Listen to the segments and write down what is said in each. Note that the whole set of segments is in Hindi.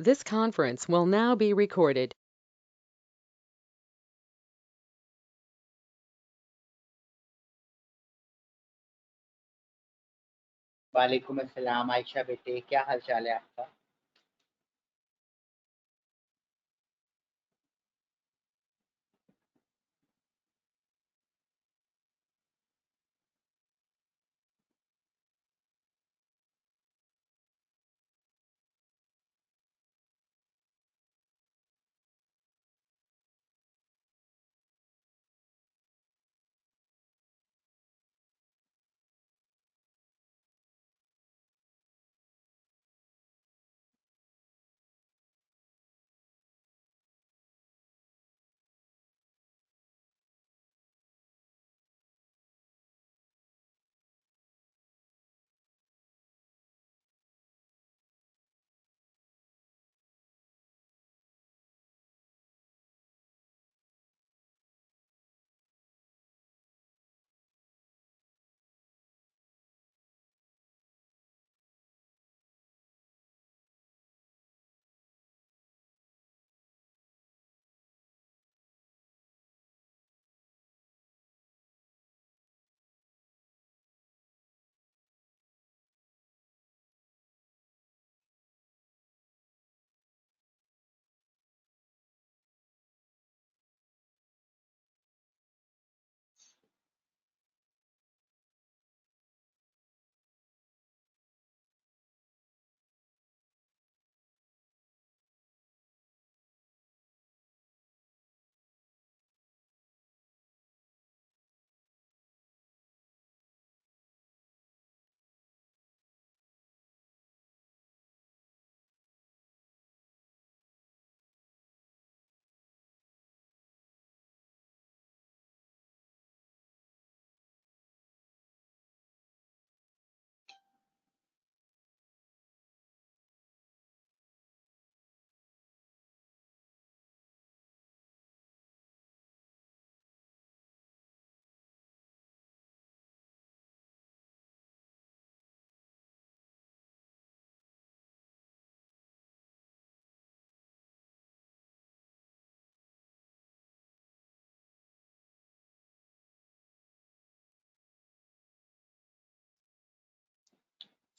This conference will now be recorded. वालेकुम अस्सलाम आयशा बेटे, क्या हाल चाल है आपका?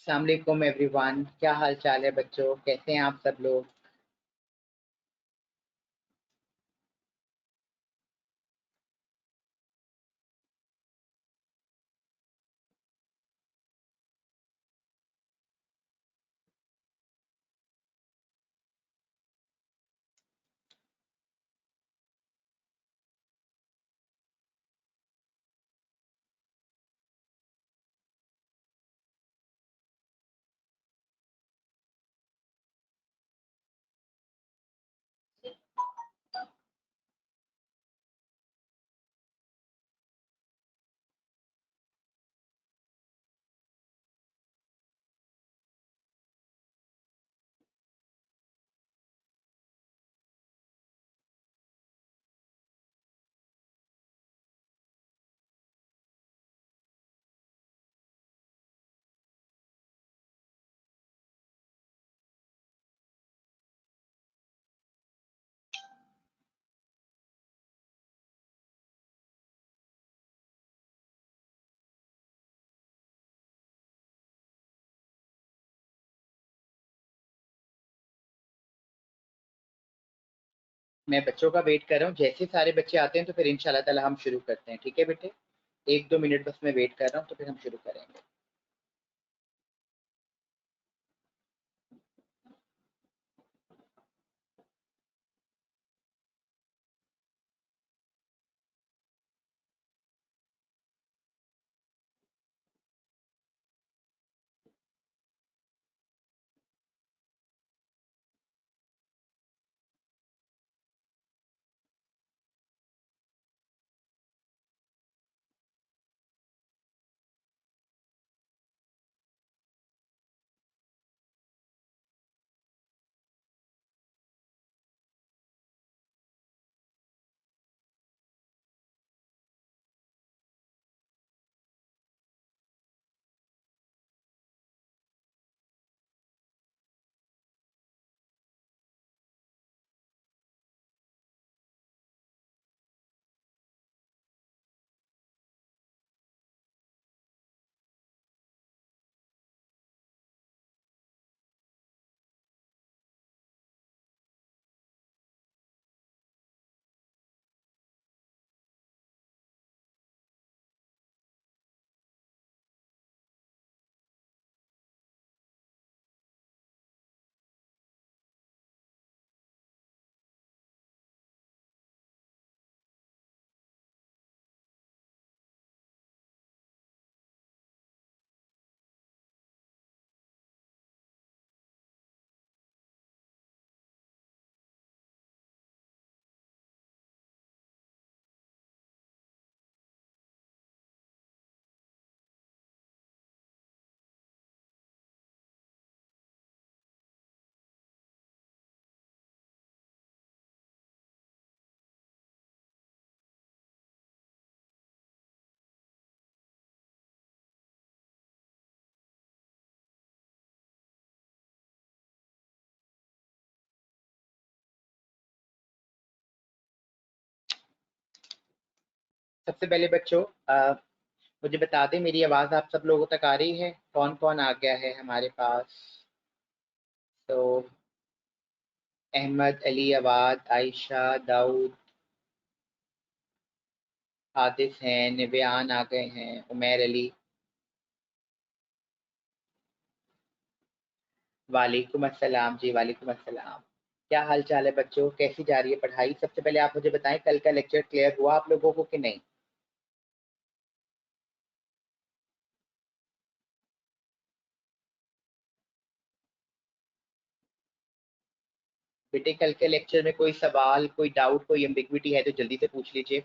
अस्सलाम वालेकुम एवरीवन, क्या हाल चाल है बच्चों? कैसे हैं आप सब लोग? मैं बच्चों का वेट कर रहा हूँ। जैसे सारे बच्चे आते हैं तो फिर इंशाल्लाह ताला हम शुरू करते हैं। ठीक है बेटे, 1-2 मिनट बस मैं वेट कर रहा हूँ तो फिर हम शुरू करेंगे। सबसे पहले बच्चों मुझे बता दें, मेरी आवाज आप सब लोगों तक आ रही है? कौन कौन आ गया है हमारे पास? तो अहमद, अली, अवाद, आयशा, दाऊद, हादिस हैं, निव्यान आ गए हैं, उमैर अली। वालेकुम अस्सलाम जी, वालेकुम अस्सलाम। क्या हाल चाल है बच्चों, कैसी जा रही है पढ़ाई? सबसे पहले आप मुझे बताएं, कल का लेक्चर क्लियर हुआ आप लोगों को कि नहीं? बेटे कल के लेक्चर में कोई सवाल, कोई डाउट, कोई एम्बिग्विटी है तो जल्दी से पूछ लीजिए।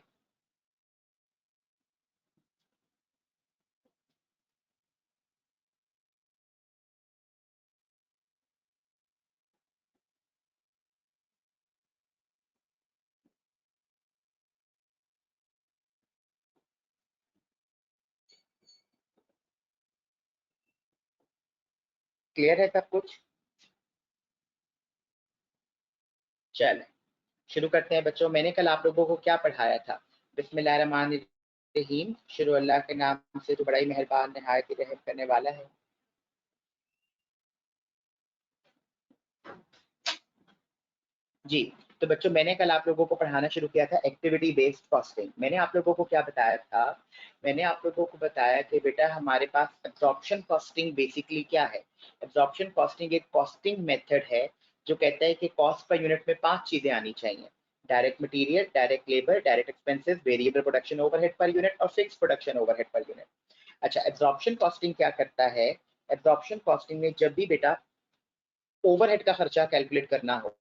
क्लियर है सब कुछ? चलें शुरू करते हैं बच्चों। मैंने कल आप लोगों को क्या पढ़ाया था? बिस्मिल्लाहिर्रहमानिर्रहीम, शुरू अल्लाह के नाम से जो बड़ा ही मेहरबान निहायत ही रहम करने वाला है। जी, तो बच्चों मैंने कल आप लोगों को पढ़ाना शुरू किया था एक्टिविटी बेस्ड कॉस्टिंग। मैंने आप लोगों को क्या बताया था? मैंने आप लोगों को बताया कि बेटा हमारे पास एब्जॉर्प्शन कॉस्टिंग बेसिकली क्या है? एब्जॉर्प्शन कॉस्टिंग एक कॉस्टिंग मेथड है जो कहता है कि कॉस्ट पर यूनिट में 5 चीजें आनी चाहिए: direct material, direct labour, direct expenses, variable production overhead per unit और fix production overhead per unit. अच्छा, एब्जॉर्प्शन कॉस्टिंग क्या करता है? एब्जॉर्प्शन कॉस्टिंग में जब भी बेटा ओवरहेड का खर्चा कैलकुलेट करना हो,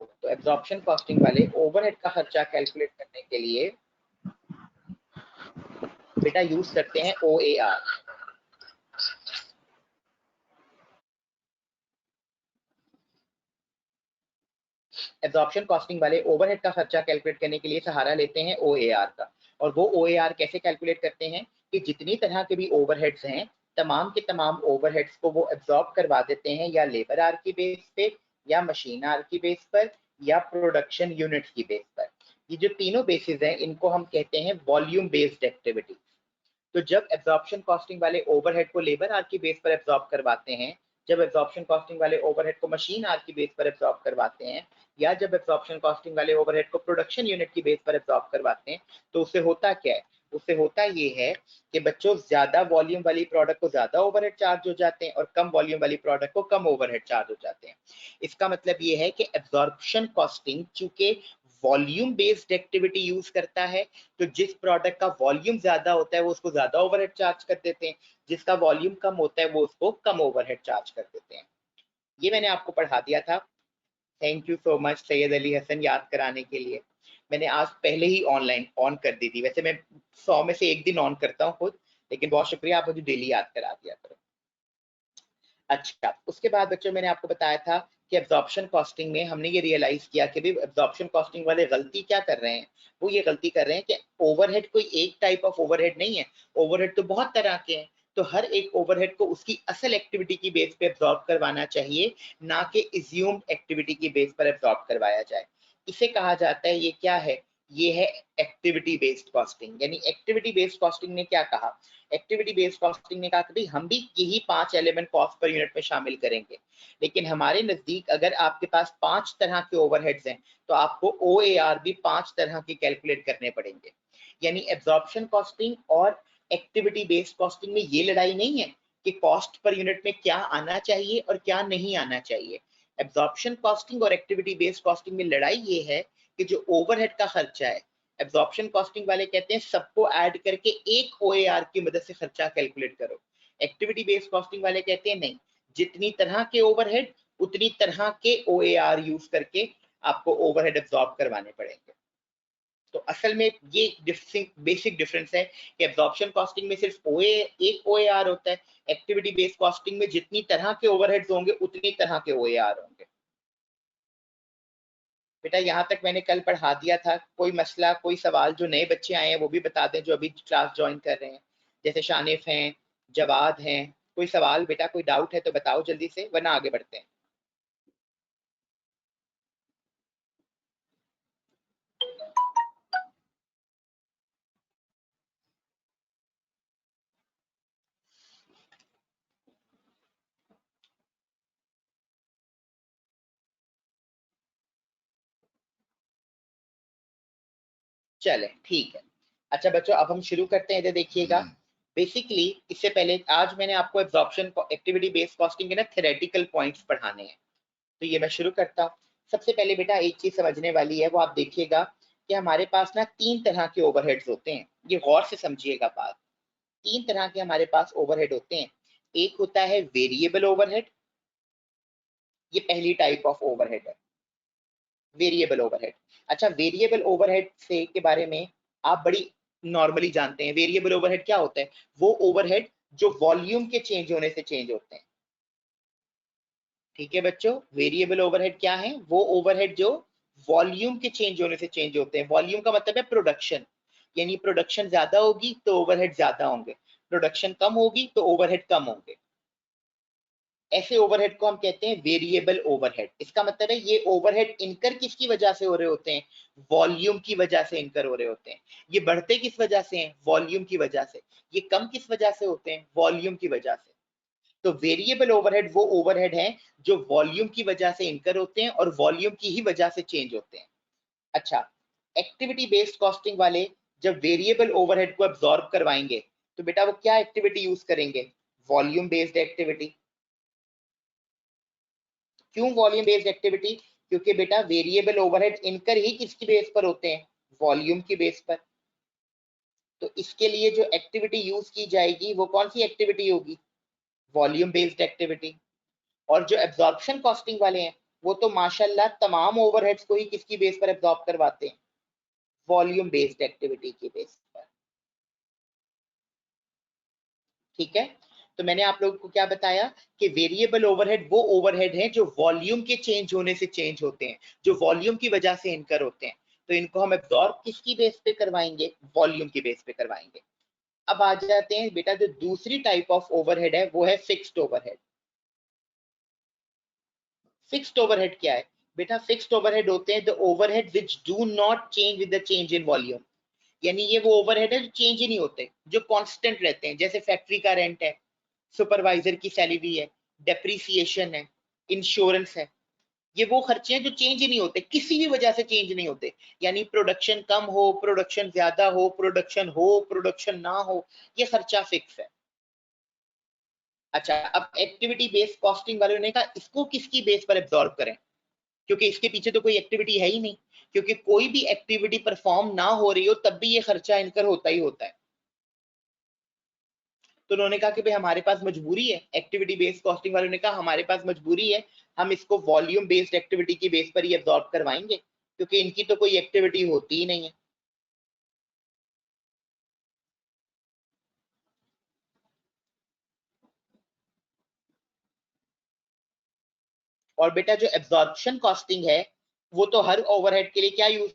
तो एब्जॉर्प्शन कॉस्टिंग वाले ओवरहेड का खर्चा कैलकुलेट करने के लिए बेटा यूज करते हैं OAR। एब्जॉर्प्शन कॉस्टिंग वाले ओवरहेड का खर्चा कैलकुलेट करने के लिए सहारा लेते हैं OAR का। और वो OAR कैसे कैलकुलेट करते हैं कि जितनी तरह के भी ओवरहेड्स हैं, तमाम के तमाम ओवरहेड्स को वो एब्जॉर्ब करवा देते हैं, या लेबर आर की बेस पे, या मशीन आर की बेस पर, या प्रोडक्शन यूनिट की बेस पर। ये जो तीनों बेसिस हैं इनको हम कहते हैं वॉल्यूम बेस्ड एक्टिविटी। तो जब एब्जॉर्प्शन कॉस्टिंग वाले ओवरहेड को लेबर आर की बेस पर एब्जॉर्ब करवाते हैं, जब एब्जॉर्प्शन कॉस्टिंग वाले ओवरहेड को मशीन आर की बेस पर एब्जॉर्ब करवाते हैं, या जब एब्जॉर्प्शन कॉस्टिंग वाले ओवरहेड को प्रोडक्शन यूनिट की बेस पर एब्जॉर्ब करवाते हैं, तो उससे होता क्या है? उससे होता ये है कि बच्चों ज्यादा वॉल्यूम वाली प्रोडक्ट को ज्यादा ओवरहेड चार्ज हो जाते हैं और कम वॉल्यूम वाली प्रोडक्ट को कम ओवरहेड चार्ज हो जाते हैं। इसका मतलब ये है कि एब्जॉर्प्शन कॉस्टिंग चूंकि वॉल्यूम बेस्ड एक्टिविटी यूज करता है, तो जिस प्रोडक्ट का वॉल्यूम ज्यादा होता है वो उसको ज्यादा ओवरहेड चार्ज कर देते हैं, जिसका वॉल्यूम कम होता है वो उसको कम ओवरहेड चार्ज कर देते हैं। ये मैंने आपको पढ़ा दिया था। Thank you so much Syed Ali Hasan याद कराने के लिए। मैंने आज पहले ही ऑनलाइन ऑन कर दी थी, वैसे मैं 100 में से एक दिन ऑन करता हूँ खुद, लेकिन बहुत शुक्रिया, आप मुझे डेली याद करा दिया करो। अच्छा, उसके बाद बच्चों मैंने आपको बताया था कि एब्जॉर्प्शन कॉस्टिंग में हमने ये रियलाइज किया कि भी एब्जॉर्प्शन कॉस्टिंग वाले गलती क्या कर रहे हैं? वो ये गलती कर रहे हैं कि ओवरहेड कोई एक टाइप ऑफ ओवरहेड नहीं है, ओवरहेड तो बहुत तरह के हैं। तो हर एक ओवरहेड को उसकी असल एक्टिविटी की बेस पे एब्जॉर्ब करवाना चाहिए, ना कि एज्यूम्ड एक्टिविटी की बेस पर एब्जॉर्ब करवाया जाए। इसे कहा जाता है, ये क्या है? ये है एक्टिविटी बेस्ड कॉस्टिंग। यानी एक्टिविटी बेस्ड कॉस्टिंग ने क्या कहा? एक्टिविटी बेस्ड कॉस्टिंग ने कहा कि भाई हम भी यही 5 एलिमेंट कॉस्ट पर यूनिट में शामिल करेंगे, लेकिन हमारे नजदीक अगर आपके पास 5 तरह के ओवरहेड्स हैं, तो आपको OAR भी 5 तरह के कैलकुलेट करने पड़ेंगे। यानी एब्जॉर्प्शन कॉस्टिंग और एक्टिविटी बेस्ड कॉस्टिंग में ये लड़ाई नहीं है कि कॉस्ट पर यूनिट में क्या आना चाहिए और क्या नहीं आना चाहिए। एब्जॉर्प्शन कॉस्टिंग और एक्टिविटी बेस्ड कॉस्टिंग में लड़ाई ये है कि जो ओवरहेड का खर्चा है, एब्जॉर्प्शन कॉस्टिंग वाले कहते हैं सबको ऐड करके एक OAR की मदद से खर्चा कैलकुलेट करो। एक्टिविटी बेस्ड कॉस्टिंग वाले कहते हैं नहीं, जितनी तरह के ओवरहेड उतनी तरह के OAR यूज करके आपको ओवरहेड एब्जॉर्ब करवाने पड़ेंगे। तो असल में ये बेसिक डिफरेंस है कि एब्जॉर्प्शन कॉस्टिंग में सिर्फ एक OAR होता है, एक्टिविटी बेस्ड कॉस्टिंग में जितनी तरह के ओवरहेड्स होंगे उतनी तरह के OAR होंगे। बेटा यहाँ तक मैंने कल पढ़ा दिया था। कोई मसला, कोई सवाल? जो नए बच्चे आए हैं वो भी बता दें, जो अभी क्लास ज्वाइन कर रहे हैं, जैसे शानिफ हैं, जवाद हैं। कोई सवाल बेटा, कोई डाउट है तो बताओ जल्दी से, वरना आगे बढ़ते हैं। चले ठीक है। अच्छा बच्चों अब हम शुरू करते हैं। इधर देखिएगा, बेसिकली इससे पहले आज मैंने आपको एब्जॉर्प्शन एक्टिविटी बेस्ड कॉस्टिंग के ना थ्योरेटिकल पॉइंट्स पढ़ाने हैं, तो ये मैं शुरू करता हूँ। सबसे पहले बेटा एक चीज समझने वाली है, वो आप देखिएगा कि हमारे पास ना 3 तरह के ओवरहेड्स होते हैं। ये गौर से समझिएगा बात। 3 तरह के हमारे पास ओवरहेड होते हैं। एक होता है वेरिएबल ओवरहेड, ये पहली टाइप ऑफ ओवरहेड है, वेरिएबल ओवरहेड। अच्छा वेरिएबल ओवरहेड से के बारे में आप बड़ी नॉर्मली जानते हैं। वेरिएबल ओवरहेड क्या होता है? वो ओवरहेड जो वॉल्यूम के चेंज होने से चेंज होते हैं। ठीक है बच्चों, वेरिएबल ओवरहेड क्या है? वो ओवरहेड जो वॉल्यूम के चेंज होने से चेंज होते हैं। वॉल्यूम का मतलब है प्रोडक्शन, यानी प्रोडक्शन ज्यादा होगी तो ओवरहेड ज्यादा होंगे, प्रोडक्शन कम होगी तो ओवरहेड कम होंगे। ऐसे ओवरहेड को हम कहते हैं वेरिएबल ओवरहेड। इसका मतलब है ये ओवरहेड इनकर किसकी वजह से हो रहे होते हैं? वॉल्यूम की वजह से इनकर हो रहे होते हैं। ये बढ़ते किस वजह से हैं? वॉल्यूम की वजह से। ये कम किस वजह से होते हैं? वॉल्यूम की वजह से। तो वेरिएबल ओवरहेड वो ओवरहेड है जो वॉल्यूम की वजह से इनकर होते हैं और वॉल्यूम की ही वजह से चेंज होते हैं। अच्छा, एक्टिविटी बेस्ड कॉस्टिंग वाले जब वेरिएबल ओवरहेड को एब्जॉर्ब करवाएंगे तो बेटा वो क्या एक्टिविटी यूज करेंगे? Volume based activity. क्यों वॉल्यूम बेस्ड एक्टिविटी? क्योंकि बेटा वेरिएबल ओवरहेड इनकर ही किसकी बेस पर होते हैं? वॉल्यूम की बेस पर। तो इसके लिए जो एक्टिविटी यूज की जाएगी वो कौन सी एक्टिविटी होगी? Volume based activity. और जो एब्जॉर्प्शन कॉस्टिंग वाले हैं वो तो माशाल्लाह तमाम ओवरहेड्स को ही किसकी बेस पर एब्जॉर्ब करवाते हैं? वॉल्यूम बेस्ड एक्टिविटी की बेस पर। ठीक है, तो मैंने आप लोगों को क्या बताया कि वेरिएबल ओवरहेड वो ओवरहेड है जो वॉल्यूम के चेंज होने से चेंज होते हैं, जो वॉल्यूम की वजह से इनकर होते हैं। तो इनको हम एब्जॉर्ब किसकी बेस पे करवाएंगे? वॉल्यूम की बेस पे करवाएंगे। अब आ जाते हैं बेटा, जो दूसरी टाइप ऑफ ओवरहेड है वो है फिक्स्ड ओवरहेड। फिक्स्ड ओवरहेड क्या है? बेटा फिक्स्ड ओवरहेड होते हैं the overhead which do not change with the change in volume. यानी ये वो ओवरहेड है जो चेंज ही नहीं होते, जो कांस्टेंट रहते हैं। जैसे फैक्ट्री का रेंट है, सुपरवाइजर की सैलरी है, डेप्रीसिएशन है, इंश्योरेंस है। ये वो खर्चे हैं जो चेंज ही नहीं होते, किसी भी वजह से चेंज नहीं होते। यानी प्रोडक्शन कम हो, प्रोडक्शन ज्यादा हो, प्रोडक्शन ना हो, ये खर्चा फिक्स है। अच्छा, अब एक्टिविटी बेस्ड कॉस्टिंग वालों ने कहा इसको किसकी बेस पर एब्जॉर्ब करें? क्योंकि इसके पीछे तो कोई एक्टिविटी है ही नहीं। क्योंकि कोई भी एक्टिविटी परफॉर्म ना हो रही हो तब भी ये खर्चा इनकर होता ही होता है। तो उन्होंने कहा कि भाई हमारे पास मजबूरी है, एक्टिविटी बेस्ड कॉस्टिंग वालों ने कहा हमारे पास मजबूरी है, हम इसको वॉल्यूम बेस्ड एक्टिविटी की बेस पर ही एब्जॉर्ब करवाएंगे, क्योंकि इनकी तो कोई एक्टिविटी होती ही नहीं है। और बेटा जो एब्जॉर्प्शन कॉस्टिंग है वो तो हर ओवरहेड के लिए क्या यूज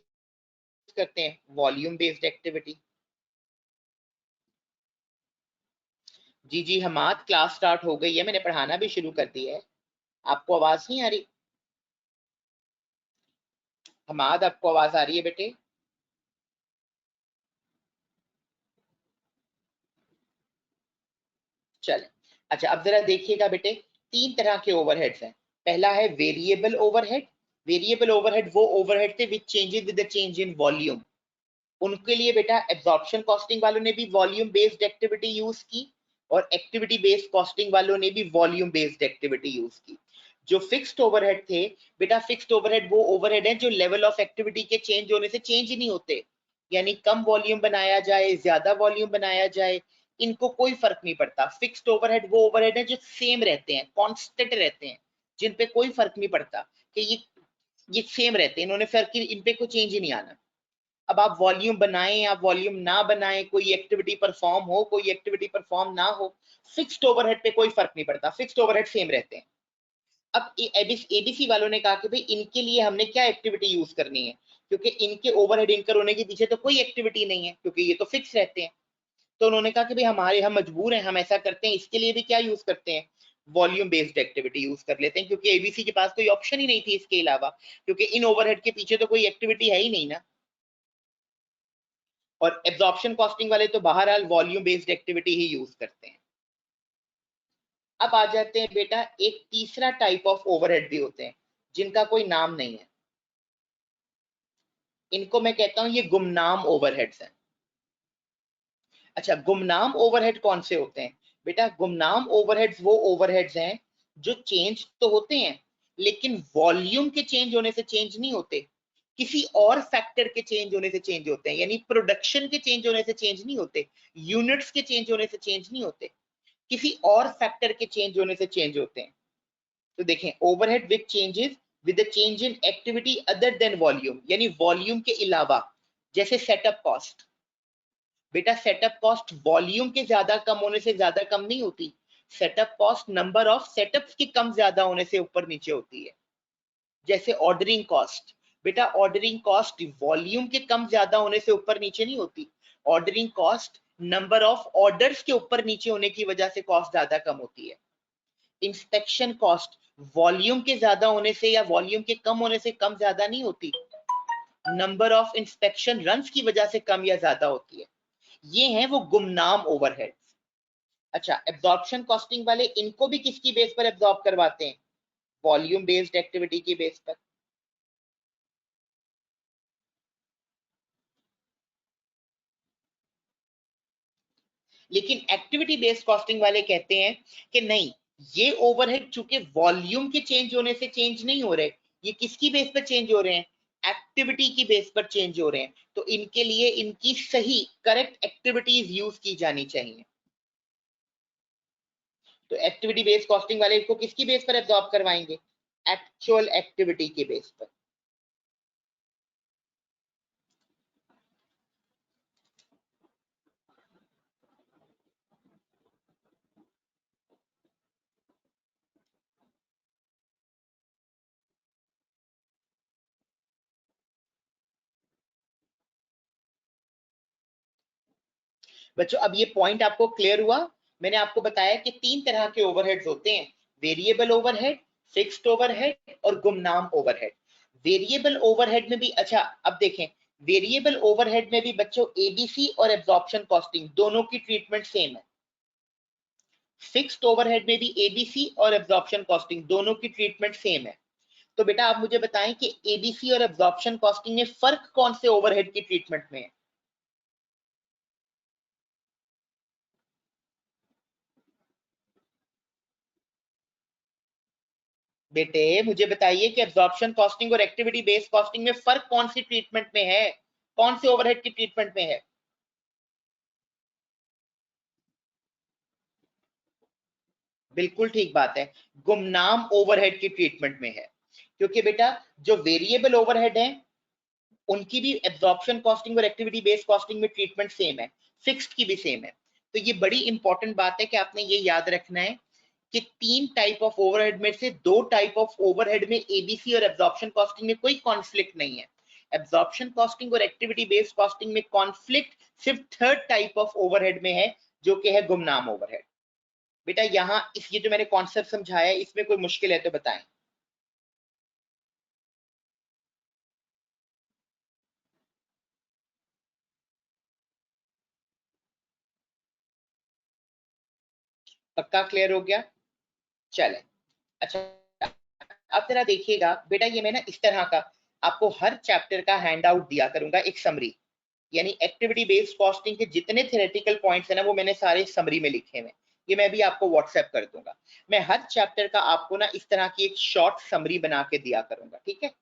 करते हैं? Volume based activity. जी जी हमाद, क्लास स्टार्ट हो गई है, मैंने पढ़ाना भी शुरू कर दिया है। आपको आवाज नहीं आ रही? हमाद आपको आवाज आ रही है बेटे? चले, अच्छा अब जरा देखिएगा बेटे, 3 तरह के ओवरहेड्स हैं। पहला है वेरिएबल ओवरहेड। वेरिएबल ओवरहेड वो ओवरहेड थे विच changes with the change in volume. उनके लिए बेटा एब्जॉर्प्शन कॉस्टिंग वालों ने भी वॉल्यूम बेस्ड एक्टिविटी यूज की और एक्टिविटी बेस्ड कॉस्टिंग वालों ने भी वॉल्यूम बेस्ड एक्टिविटी यूज की। जो फिक्स्ड ओवरहेड थे बेटा, फिक्स्ड ओवरहेड वो ओवरहेड है जो लेवल ऑफ एक्टिविटी के चेंज होने से चेंज ही नहीं होते। यानी कम वॉल्यूम बनाया जाए, ज्यादा वॉल्यूम बनाया जाए, इनको कोई फर्क नहीं पड़ता। फिक्स्ड ओवरहेड वो ओवरहेड है जो सेम रहते हैं, कांस्टेंट रहते हैं, जिन पे कोई फर्क नहीं पड़ता कि ये सेम रहते हैं, इन्होंने फर्क इन पे कोई चेंज ही नहीं आना। अब आप वॉल्यूम बनाएं, आप वॉल्यूम ना बनाएं, कोई एक्टिविटी परफॉर्म हो, कोई एक्टिविटी परफॉर्म ना हो, फिक्स्ड ओवरहेड पे कोई फर्क नहीं पड़ता, फिक्स्ड ओवरहेड सेम रहते हैं। अब एबीसी वालों ने कहा कि भाई इनके लिए हमने क्या एक्टिविटी यूज करनी है, क्योंकि इनके ओवरहेड इनकर होने के पीछे तो कोई एक्टिविटी नहीं है, क्योंकि ये तो फिक्स रहते हैं। तो उन्होंने कहा कि भाई हम मजबूर हैं, हम ऐसा करते हैं, इसके लिए भी क्या यूज करते हैं? वॉल्यूम बेस्ड एक्टिविटी यूज कर लेते हैं, क्योंकि एबीसी के पास कोई ऑप्शन ही नहीं थी इसके अलावा, क्योंकि इन ओवरहेड के पीछे तो कोई एक्टिविटी है ही नहीं ना। और एब्जॉर्प्शन कॉस्टिंग वाले तो बहरहाल वॉल्यूम बेस्ड एक्टिविटी ही यूज करते हैं। अब आ जाते हैं बेटा, एक तीसरा टाइप ऑफ ओवरहेड भी होते हैं जिनका कोई नाम नहीं है। इनको मैं कहता हूं ये गुमनाम ओवरहेड्स हैं। अच्छा, गुमनाम ओवरहेड कौन से होते हैं बेटा? गुमनाम ओवरहेड्स वो ओवरहेड्स हैं जो चेंज तो होते हैं लेकिन वॉल्यूम के चेंज होने से चेंज नहीं होते, किसी और फैक्टर के चेंज होने से चेंज होते हैं। यानी प्रोडक्शन के चेंज होने से चेंज नहीं होते, यूनिट्स के चेंज होने से चेंज नहीं होते, किसी और फैक्टर के चेंज होने से चेंज होते हैं। तो देखें, overhead which changes with the change in activity other than volume, यानी वॉल्यूम के अलावा। जैसे सेटअप कॉस्ट, बेटा सेटअप कॉस्ट वॉल्यूम के ज्यादा कम होने से ज्यादा कम नहीं होती, setup cost number of setups के कम ज्यादा होने से ऊपर नीचे होती है। जैसे ऑर्डरिंग कॉस्ट, बेटा ऑर्डरिंग कॉस्ट वॉल्यूम के कम ज्यादा होने से ऊपर नीचे नहीं होती, ordering cost number of orders के ऊपर नीचे होने की वजह से कॉस्ट ज्यादा कम होती है। इंस्पेक्शन कॉस्ट वॉल्यूम के ज्यादा होने से या वॉल्यूम के कम होने से कम ज्यादा नहीं होती, नंबर ऑफ इंस्पेक्शन रन्स की वजह से कम या ज्यादा होती है। ये हैं वो गुमनाम ओवरहेड्स। अच्छा, एब्जॉर्प्शन कॉस्टिंग वाले इनको भी किसकी बेस पर एब्जॉर्ब करवाते हैं? वॉल्यूम बेस्ड एक्टिविटी की बेस पर। लेकिन एक्टिविटी बेस्ड कॉस्टिंग वाले कहते हैं कि नहीं, ये ओवरहेड चूंकि वॉल्यूम के चेंज होने से चेंज नहीं हो रहे, ये किसकी बेस पर चेंज हो रहे हैं? एक्टिविटी की बेस पर चेंज हो रहे हैं। तो इनके लिए इनकी सही करेक्ट एक्टिविटीज यूज की जानी चाहिए। तो एक्टिविटी बेस्ड कॉस्टिंग वाले इसको किसकी बेस पर एब्जॉर्ब करवाएंगे? एक्चुअल एक्टिविटी के बेस पर। बच्चों अब ये पॉइंट आपको क्लियर हुआ? मैंने आपको बताया कि तीन तरह के ओवरहेड्स होते हैं, वेरिएबल ओवरहेड, फिक्स्ड ओवरहेड और गुमनाम ओवरहेड। वेरिएबल ओवरहेड में भी, अच्छा अब देखें, वेरिएबल ओवरहेड में भी बच्चों एबीसी और एब्जॉर्प्शन कॉस्टिंग दोनों की ट्रीटमेंट सेम है। फिक्स्ड ओवरहेड में भी एबीसी और एब्जॉर्प्शन कॉस्टिंग दोनों की ट्रीटमेंट सेम है। तो बेटा आप मुझे बताएं कि एबीसी और एब्जॉर्प्शन कॉस्टिंग में फर्क कौन से ओवरहेड की ट्रीटमेंट में है? बेटे मुझे बताइए कि एब्जॉर्प्शन कॉस्टिंग और एक्टिविटी बेस्ड कॉस्टिंग में फर्क कौन सी ट्रीटमेंट में है, कौन से ओवरहेड की ट्रीटमेंट में है? बिल्कुल ठीक बात है, गुमनाम ओवरहेड की ट्रीटमेंट में है। क्योंकि बेटा जो वेरिएबल ओवरहेड है उनकी भी एब्जॉर्प्शन कॉस्टिंग और एक्टिविटी बेस्ड कॉस्टिंग में ट्रीटमेंट सेम है, फिक्स्ड की भी सेम है। तो ये बड़ी इंपॉर्टेंट बात है कि आपने ये याद रखना है कि तीन टाइप ऑफ ओवरहेड में से दो टाइप ऑफ ओवरहेड में एबीसी और एब्जॉर्प्शन कॉस्टिंग में कोई कॉन्फ्लिक्ट नहीं है। एब्जॉर्प्शन कॉस्टिंग और एक्टिविटी बेस्ड कॉस्टिंग में कॉन्फ्लिक्ट सिर्फ थर्ड टाइप ऑफ ओवरहेड में है, जो कि है गुमनाम ओवरहेड। बेटा यहाँ इस ये जो मैंने कॉन्सेप्ट समझाया है इसमें कोई मुश्किल है तो बताएं। पक्का क्लियर हो गया? चले, अच्छा अब जरा देखिएगा बेटा, ये मैं ना इस तरह का आपको हर चैप्टर का हैंड आउट दिया करूंगा, एक समरी। यानी एक्टिविटी बेस्ड कॉस्टिंग के जितने थ्योरेटिकल पॉइंट्स है ना वो मैंने सारे समरी में लिखे हुए, ये मैं भी आपको व्हाट्सएप कर दूंगा। मैं हर चैप्टर का आपको ना इस तरह की एक शॉर्ट समरी बना के दिया करूंगा, ठीक है?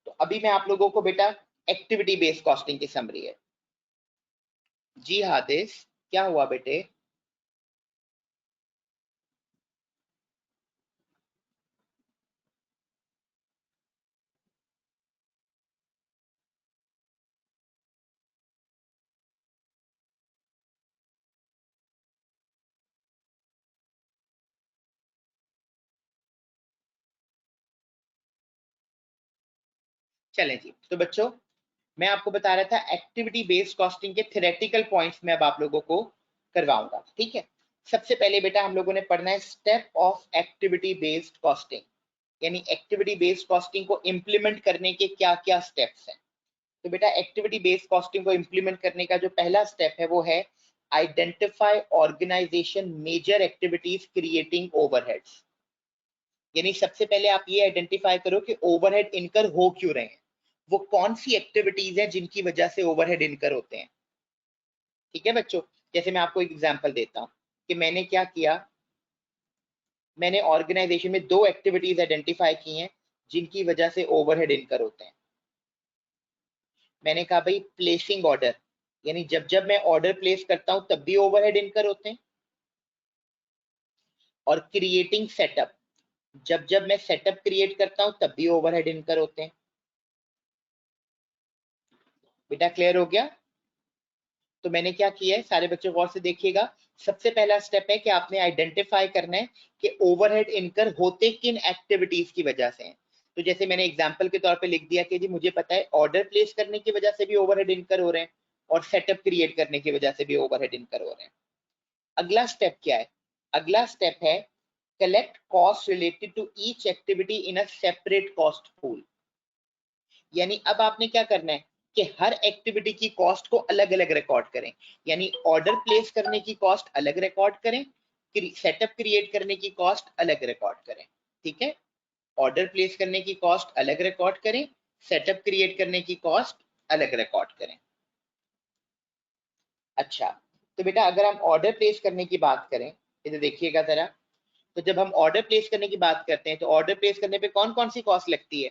तो अभी मैं आप लोगों को बेटा एक्टिविटी बेस्ड कॉस्टिंग की समरी है। जी हादिस, क्या हुआ बेटे? चलें जी, तो बच्चों मैं आपको बता रहा था एक्टिविटी बेस्ड कॉस्टिंग के थ्योरेटिकल पॉइंट्स में अब आप लोगों को करवाऊंगा, ठीक है? सबसे पहले बेटा हम लोगों ने पढ़ना है step of activity based costing, यानी एक्टिविटी बेस्ड कॉस्टिंग को इंप्लीमेंट करने के क्या क्या स्टेप्स हैं। तो बेटा एक्टिविटी बेस्ड कॉस्टिंग को इंप्लीमेंट करने का जो पहला स्टेप है वो है identify organization major activities creating overheads. यानी सबसे पहले आप ये आइडेंटिफाई करो कि ओवरहेड इनकर हो क्यों रहे हैं, वो कौन सी एक्टिविटीज है जिनकी वजह से ओवरहेड इनकर होते हैं। ठीक है बच्चों, जैसे मैं आपको एक एग्जांपल देता हूं कि मैंने क्या किया, मैंने ऑर्गेनाइजेशन में 2 एक्टिविटीज आइडेंटिफाई की हैं जिनकी वजह से ओवरहेड इनकर होते हैं। मैंने कहा भाई प्लेसिंग ऑर्डर, यानी जब जब मैं ऑर्डर प्लेस करता हूं तब भी ओवरहेड इनकर होते हैं, और क्रिएटिंग सेटअप, जब जब मैं सेटअप क्रिएट करता हूं तब भी ओवरहेड इनकर होते हैं। बेटा क्लियर हो गया? तो मैंने क्या किया है, सारे बच्चों गौर से देखिएगा। सबसे पहला स्टेप है कि आपने आइडेंटिफाई करना है कि ओवरहेड इनकर होते किन एक्टिविटीज की वजह से हैं। तो जैसे मैंने एग्जांपल के तौर पे लिख दिया कि जी मुझे पता है ऑर्डर प्लेस करने की वजह से भी ओवरहेड इनकर हो रहे हैं और सेटअप क्रिएट करने की वजह से भी ओवरहेड इनकर हो रहे हैं। अगला स्टेप क्या है? अगला स्टेप है collect cost related to each activity in a separate cost pool. यानी अब आपने क्या करना है कि हर एक्टिविटी की कॉस्ट को अलग अलग रिकॉर्ड करें, यानी ऑर्डर प्लेस करने की कॉस्ट अलग रिकॉर्ड करें, सेटअप क्रिएट करने की कॉस्ट अलग रिकॉर्ड करें। ठीक है, ऑर्डर प्लेस करने की कॉस्ट अलग रिकॉर्ड करें, सेटअप क्रिएट करने की कॉस्ट अलग रिकॉर्ड करें। अच्छा, तो बेटा अगर हम ऑर्डर प्लेस करने की बात करें, इधर देखिएगा जरा, तो जब हम ऑर्डर प्लेस करने की बात करते हैं तो ऑर्डर प्लेस करने पे कौन कौन सी कॉस्ट लगती है?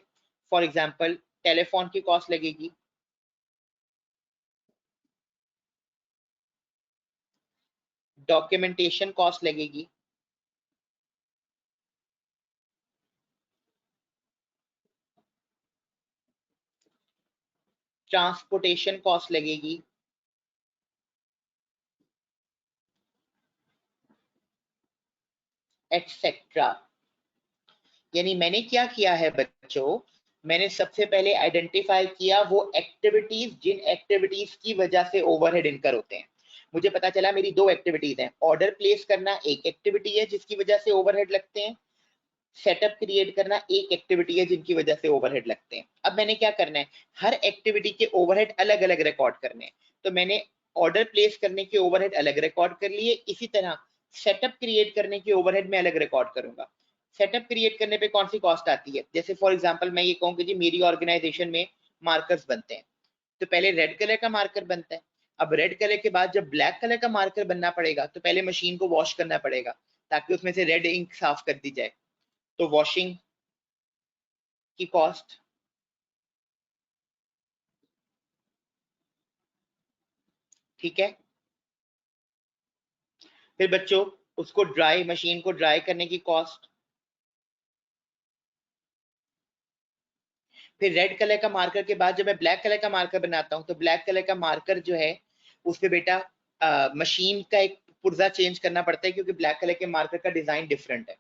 फॉर एग्जांपल टेलीफोन की कॉस्ट लगेगी, डॉक्यूमेंटेशन कॉस्ट लगेगी, ट्रांसपोर्टेशन कॉस्ट लगेगी, एटसेट्रा। यानी मैंने क्या किया है बच्चों, मैंने सबसे पहले आइडेंटिफाई किया वो एक्टिविटीज जिन एक्टिविटीज की वजह से ओवरहेड इनकर होते हैं। मुझे पता चला मेरी 2 एक्टिविटीज हैं, ऑर्डर प्लेस करना एक एक्टिविटी है जिसकी वजह से ओवरहेड लगते हैं, सेटअप क्रिएट करना एक एक्टिविटी है जिनकी वजह से ओवरहेड लगते हैं। अब मैंने क्या करना है, हर एक्टिविटी के ओवरहेड अलग अलग रिकॉर्ड करने हैं। तो मैंने ऑर्डर प्लेस करने के ओवरहेड अलग रिकॉर्ड कर लिए, इसी तरह सेटअप क्रिएट करने के ओवरहेड में अलग रिकॉर्ड करूंगा। सेटअप क्रिएट करने पे कौन सी कॉस्ट आती है, जैसे फॉर एग्जांपल मैं ये कहूँ कि जी मेरी ऑर्गेनाइजेशन में मार्कर्स बनते हैं, तो पहले रेड कलर का मार्कर बनता है। अब रेड कलर के बाद जब ब्लैक कलर का मार्कर बनना पड़ेगा तो पहले मशीन को वॉश करना पड़ेगा ताकि उसमें से रेड इंक साफ कर दी जाए, तो वॉशिंग की कॉस्ट, ठीक है। फिर बच्चों उसको ड्राई, मशीन को ड्राई करने की कॉस्ट, फिर रेड कलर का मार्कर के बाद जब मैं ब्लैक कलर का मार्कर बनाता हूं तो ब्लैक कलर का मार्कर जो है उस पे बेटा मशीन का एक पुर्जा चेंज करना पड़ता है क्योंकि ब्लैक कलर के मार्कर का डिजाइन डिफरेंट है।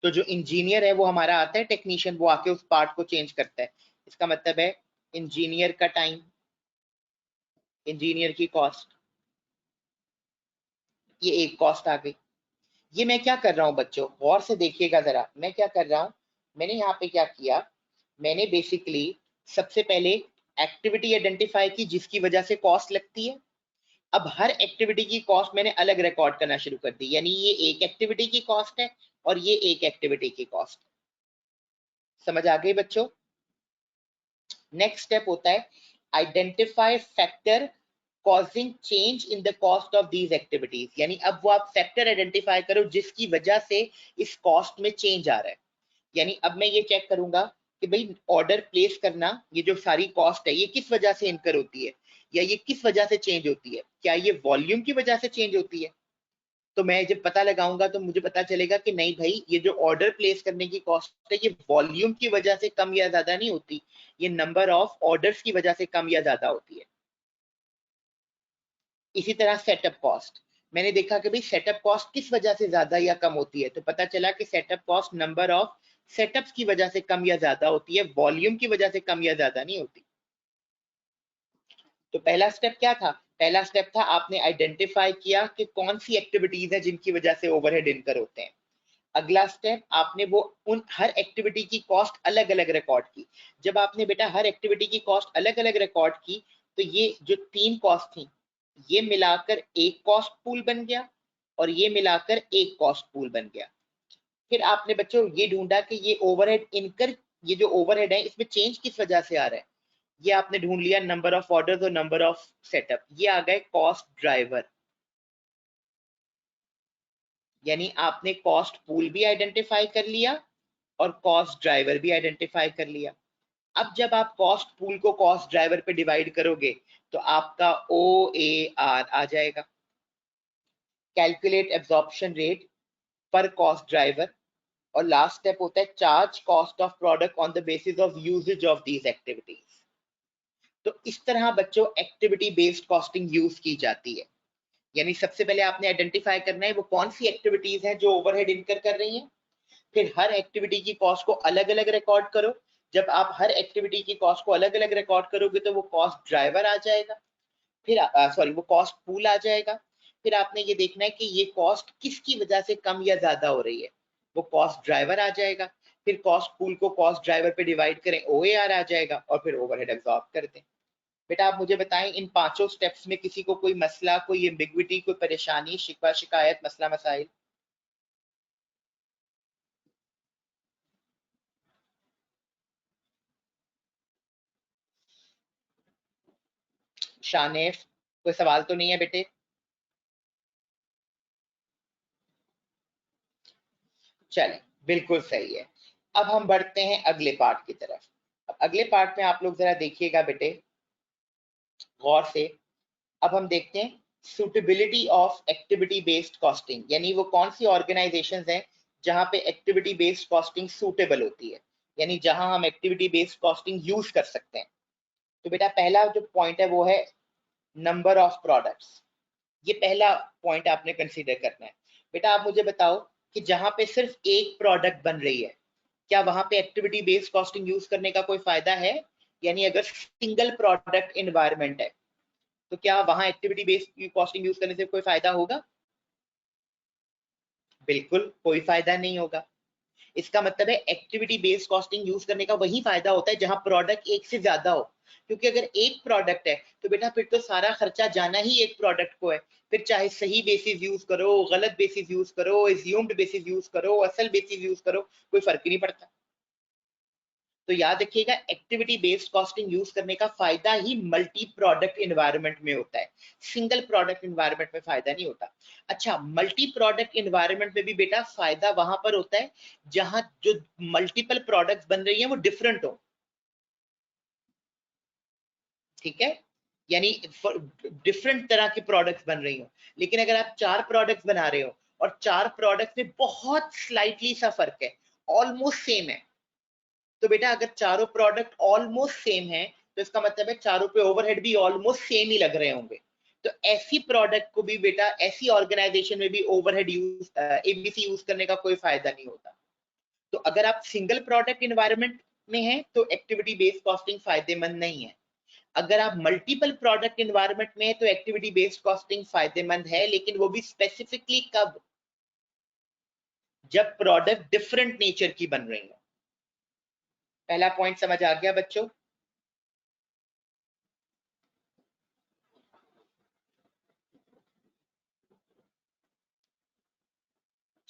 तो जो इंजीनियर है वो हमारा आता है टेक्नीशियन, वो आके उस पार्ट को चेंज करता है। इसका मतलब है इंजीनियर का टाइम, इंजीनियर की कॉस्ट, ये एक कॉस्ट आ गई। ये मैं क्या कर रहा हूं बच्चों, गौर से देखिएगा जरा, मैं क्या कर रहा हूं, मैंने यहाँ पे क्या किया, मैंने बेसिकली सबसे पहले एक्टिविटी आइडेंटिफाई की जिसकी वजह से कॉस्ट लगती है। अब हर एक्टिविटी की कॉस्ट मैंने अलग रिकॉर्ड करना शुरू कर दी, यानी ये एक एक्टिविटी की कॉस्ट है और ये एक एक्टिविटी की कॉस्ट। समझ आ गई बच्चों? नेक्स्ट स्टेप होता है identify factor causing change in the cost of these activities. यानी अब वो आप फैक्टर आइडेंटिफाई करो जिसकी वजह से इस कॉस्ट में चेंज आ रहा है। यानी अब मैं ये चेक करूंगा कि भाई ऑर्डर प्लेस करना, ये जो सारी कॉस्ट है ये किस वजह से इनकर होती है या ये किस वजह से चेंज होती है, क्या ये वॉल्यूम की वजह से चेंज होती है। तो मैं जब पता लगाऊंगा तो मुझे पता चलेगा कि नहीं भाई, ये जो ऑर्डर प्लेस करने की कॉस्ट है ये वॉल्यूम की वजह से कम या ज्यादा नहीं होती, ये नंबर ऑफ ऑर्डर्स की वजह से कम या ज्यादा होती है। इसी तरह सेटअप कॉस्ट, मैंने देखा कि भाई सेटअप कॉस्ट किस वजह से ज्यादा या कम होती है, तो पता चला कि setup cost number of setups की वजह से कम या ज्यादा होती है, वॉल्यूम की वजह से कम या ज्यादा नहीं होती। तो पहला स्टेप क्या था, पहला स्टेप था आपने आइडेंटिफाई किया कि कौन सी एक्टिविटीज है जिनकी वजह से ओवरहेड इनकर होते हैं। अगला स्टेप आपने वो उन हर एक्टिविटी की कॉस्ट अलग अलग रिकॉर्ड की। जब आपने बेटा हर एक्टिविटी की कॉस्ट अलग अलग रिकॉर्ड की तो ये जो 3 कॉस्ट थी ये मिलाकर एक कॉस्ट पूल बन गया और ये मिलाकर एक कॉस्ट पूल बन गया। फिर आपने बच्चों ये ढूंढा कि ये ओवरहेड इनकर, ये जो ओवरहेड है इसमें चेंज किस वजह से आ रहा है, ये आपने ढूंढ लिया नंबर ऑफ ऑर्डर्स और नंबर ऑफ सेटअप, ये आ गए कॉस्ट ड्राइवर। यानी आपने कॉस्ट पूल भी आइडेंटिफाई कर लिया और कॉस्ट ड्राइवर भी आइडेंटिफाई कर लिया। अब जब आप कॉस्ट पूल को कॉस्ट ड्राइवर पे डिवाइड करोगे तो आपका OAR आ जाएगा, calculate absorption rate per cost driver, और लास्ट स्टेप होता है charge cost of product on the basis of usages of these activities. तो इस तरह बच्चों एक्टिविटी बेस्ड कॉस्टिंग यूज की जाती है। यानी सबसे पहले आपने आइडेंटिफाई करना है वो कौन सी एक्टिविटीज हैं जो ओवरहेड इनकर कर रही हैं, फिर हर एक्टिविटी की कॉस्ट को अलग अलग रिकॉर्ड करो। जब आप हर एक्टिविटी की कॉस्ट को अलग अलग रिकॉर्ड करोगे तो वो कॉस्ट ड्राइवर आ जाएगा, फिर सॉरी वो कॉस्ट पूल आ जाएगा। फिर आपने ये देखना है कि ये कॉस्ट किसकी वजह से कम या ज्यादा हो रही है, वो कॉस्ट ड्राइवर आ जाएगा। फिर कॉस्ट पूल को कॉस्ट ड्राइवर पे डिवाइड करें, OAR आ जाएगा, और फिर ओवरहेड एब्जॉर्ब कर दें। बेटा आप मुझे बताएं इन पांचों स्टेप्स में किसी को कोई मसला, कोई एम्बिग्विटी, कोई परेशानी, शिकवा शिकायत, मसला मसाइल? शानेफ कोई सवाल तो नहीं है बेटे? चले बिल्कुल सही है। अब हम बढ़ते हैं अगले पार्ट की तरफ। अब अगले पार्ट में आप लोग जरा देखिएगा बेटे गौर से। अब हम देखते हैं suitability of activity based costing, यानी वो कौन सी ऑर्गेनाइजेशंस हैं जहां पे एक्टिविटी बेस्ड कॉस्टिंग सूटेबल होती है, यानी जहां हम एक्टिविटी बेस्ड कॉस्टिंग यूज कर सकते हैं। तो बेटा पहला जो पॉइंट है वो है नंबर ऑफ प्रोडक्ट्स। ये पहला पॉइंट आपने कंसीडर करना है। बेटा आप मुझे बताओ कि जहां पे सिर्फ एक प्रोडक्ट बन रही है, क्या वहां पे एक्टिविटी बेस्ड कॉस्टिंग यूज करने का कोई फायदा है? यानी अगर सिंगल प्रोडक्ट एनवायरनमेंट है तो क्या वहां एक्टिविटी बेस्ड कॉस्टिंग यूज करने से कोई फायदा होगा? बिल्कुल कोई फायदा नहीं होगा। इसका मतलब है एक्टिविटी बेस्ड कॉस्टिंग यूज करने का वही फायदा होता है जहां प्रोडक्ट एक से ज्यादा हो, क्योंकि अगर एक प्रोडक्ट है तो बेटा फिर तो सारा खर्चा जाना ही एक प्रोडक्ट को है। फिर चाहे सही बेसिस यूज करो, गलत बेसिस यूज करो, एज्यूम्ड बेसिस यूज करो, असल बेसिस यूज करो, कोई फर्क ही नहीं पड़ता। तो याद रखिएगा एक्टिविटी बेस्ड कॉस्टिंग यूज करने का फायदा ही मल्टी प्रोडक्ट एनवायरनमेंट में होता है, सिंगल प्रोडक्ट एनवायरनमेंट में फायदा नहीं होता। अच्छा मल्टी प्रोडक्ट एनवायरनमेंट में भी बेटा फायदा वहां पर होता है जहां जो मल्टीपल प्रोडक्ट्स बन रही हैं वो डिफरेंट हो। ठीक है, यानी डिफरेंट तरह की प्रोडक्ट्स बन रही हो। लेकिन अगर आप चार प्रोडक्ट्स बना रहे हो और चार प्रोडक्ट्स में बहुत स्लाइटली सा फर्क है, ऑलमोस्ट सेम है, तो बेटा अगर चारों प्रोडक्ट ऑलमोस्ट सेम है तो इसका मतलब है चारों पे ओवरहेड भी ऑलमोस्ट सेम ही लग रहे होंगे। तो ऐसी प्रोडक्ट को भी बेटा, ऐसी ऑर्गेनाइजेशन में भी ओवरहेड यूज ABC यूज करने का कोई फायदा नहीं होता। तो अगर आप सिंगल प्रोडक्ट एनवायरनमेंट में हैं तो एक्टिविटी बेस्ड कॉस्टिंग फायदेमंद नहीं है। अगर आप मल्टीपल प्रोडक्ट एनवायरनमेंट में है तो एक्टिविटी बेस्ड कॉस्टिंग फायदेमंद है, लेकिन वो भी स्पेसिफिकली कब, जब प्रोडक्ट डिफरेंट नेचर की बन रही हो। पहला पॉइंट समझ आ गया बच्चों?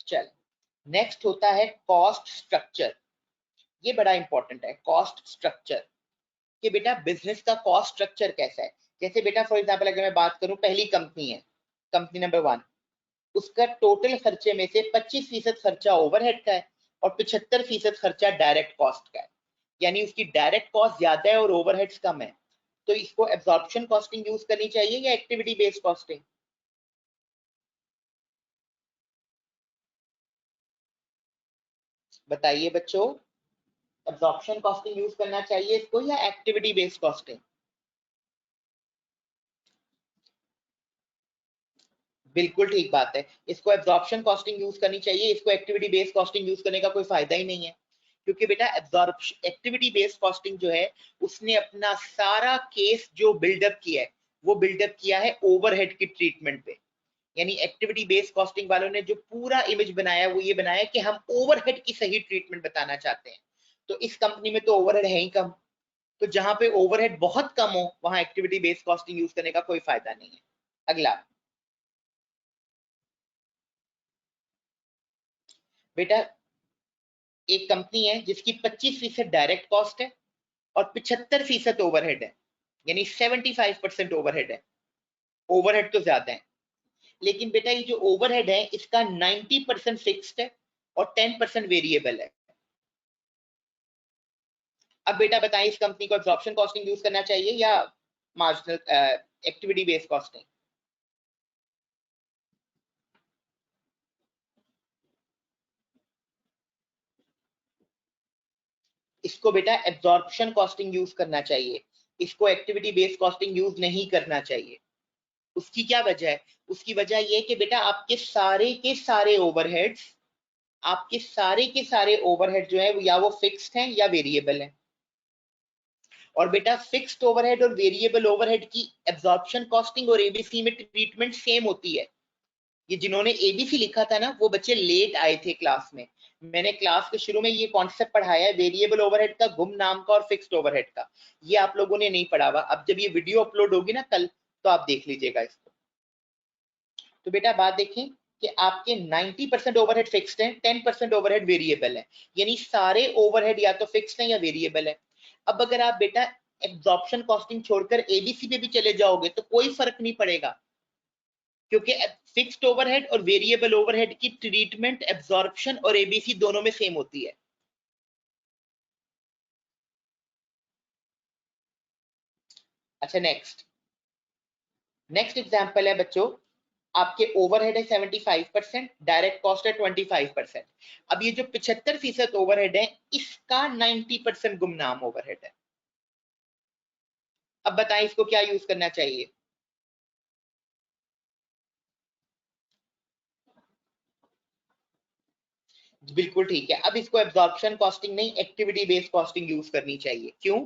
चल नेक्स्ट होता है कॉस्ट स्ट्रक्चर। ये बड़ा इंपॉर्टेंट है कॉस्ट स्ट्रक्चर, कि बेटा बिजनेस का कॉस्ट स्ट्रक्चर कैसा है। जैसे बेटा फॉर एग्जांपल अगर मैं बात करूं, पहली कंपनी है, कंपनी नंबर 1, उसका टोटल खर्चे में से 25% खर्चा ओवरहेड का है और 75% खर्चा डायरेक्ट कॉस्ट का है, यानी उसकी डायरेक्ट कॉस्ट ज्यादा है और ओवरहेड्स कम है। तो इसको एब्जॉर्प्शन कॉस्टिंग यूज करनी चाहिए या एक्टिविटी बेस्ड कॉस्टिंग? बताइए बच्चों, एब्जॉर्प्शन कॉस्टिंग यूज करना चाहिए इसको या एक्टिविटी बेस्ड कॉस्टिंग? बिल्कुल ठीक बात है, इसको एब्जॉर्प्शन कॉस्टिंग यूज करनी चाहिए, इसको एक्टिविटी बेस्ड कॉस्टिंग यूज करने का कोई फायदा ही नहीं है। क्योंकि बेटा एब्जॉर्प्शन एक्टिविटी बेस्ड कॉस्टिंग जो है उसने अपना सारा केस जो बिल्डअप किया है वो बिल्डअप किया है ओवरहेड की ट्रीटमेंट पे। यानी एक्टिविटी बेस्ड कॉस्टिंग वालों ने जो पूरा इमेज बनाया वो ये बनाया कि हम ओवरहेड की सही ट्रीटमेंट बताना चाहते हैं। तो इस कंपनी में तो ओवरहेड है ही कम, तो जहां पे ओवरहेड बहुत कम हो वहां एक्टिविटी बेस्ड कॉस्टिंग यूज करने का कोई फायदा नहीं है। अगला बेटा एक कंपनी है जिसकी 25% डायरेक्ट कॉस्ट है और 75% ओवरहेड है, यानी 75% ओवरहेड है। ओवरहेड तो ज्यादा है, लेकिन बेटा ये जो ओवरहेड है इसका 90% फिक्स्ड है और 10% वेरिएबल है। अब बेटा बताएं इस कंपनी को एब्जॉर्प्शन कॉस्टिंग यूज करना चाहिए या मार्जिनल एक्टिविटी बेस्ड कॉस्टिंग? इसको बेटा एब्जॉर्प्शन कॉस्टिंग यूज करना चाहिए, इसको एक्टिविटी बेस्ड कॉस्टिंग यूज नहीं करना चाहिए। उसकी क्या वजह है? उसकी वजह यह कि बेटा आपके सारे के सारे ओवरहेड्स, आपके सारे के सारे ओवरहेड जो है या वो फिक्स्ड हैं या वेरिएबल हैं। और बेटा फिक्स्ड ओवरहेड और वेरिएबल ओवरहेड की एब्जॉर्प्शन कॉस्टिंग और एबीसी में ट्रीटमेंट सेम होती है। ये जिन्होंने एबीसी लिखा था ना वो बच्चे लेट आए थे क्लास में। मैंने क्लास के शुरू में ये कॉन्सेप्ट पढ़ाया है वेरिएबल ओवरहेड का, गुमनाम का और फिक्स्ड ओवरहेड का। ये आप लोगों ने नहीं पढ़ा हुआ। अब जब ये वीडियो अपलोड होगी ना कल, तो आप देख लीजिएगा इसको। तो बेटा बात देखें कि आपके 90% ओवरहेड फिक्स्ड है, 10% ओवरहेड वेरिएबल है, यानी सारे ओवरहेड या तो फिक्स्ड है या वेरिएबल है। अब अगर आप बेटा एब्जॉर्प्शन कॉस्टिंग छोड़कर एबीसी पे भी चले जाओगे तो कोई फर्क नहीं पड़ेगा, क्योंकि फिक्स्ड ओवरहेड और वेरिएबल ओवरहेड की ट्रीटमेंट एब्जॉर्प्शन और एबीसी दोनों में सेम होती है। अच्छा नेक्स्ट एग्जांपल है बच्चों, आपके ओवरहेड है 75%, डायरेक्ट कॉस्ट है 25%। अब ये जो 75% ओवरहेड है इसका 90% गुमनाम ओवरहेड है। अब बताएं इसको क्या यूज करना चाहिए? बिल्कुल ठीक है। अब इसको एब्जॉर्प्शन कॉस्टिंग नहीं एक्टिविटी बेस्ड कॉस्टिंग यूज करनी चाहिए। क्यों?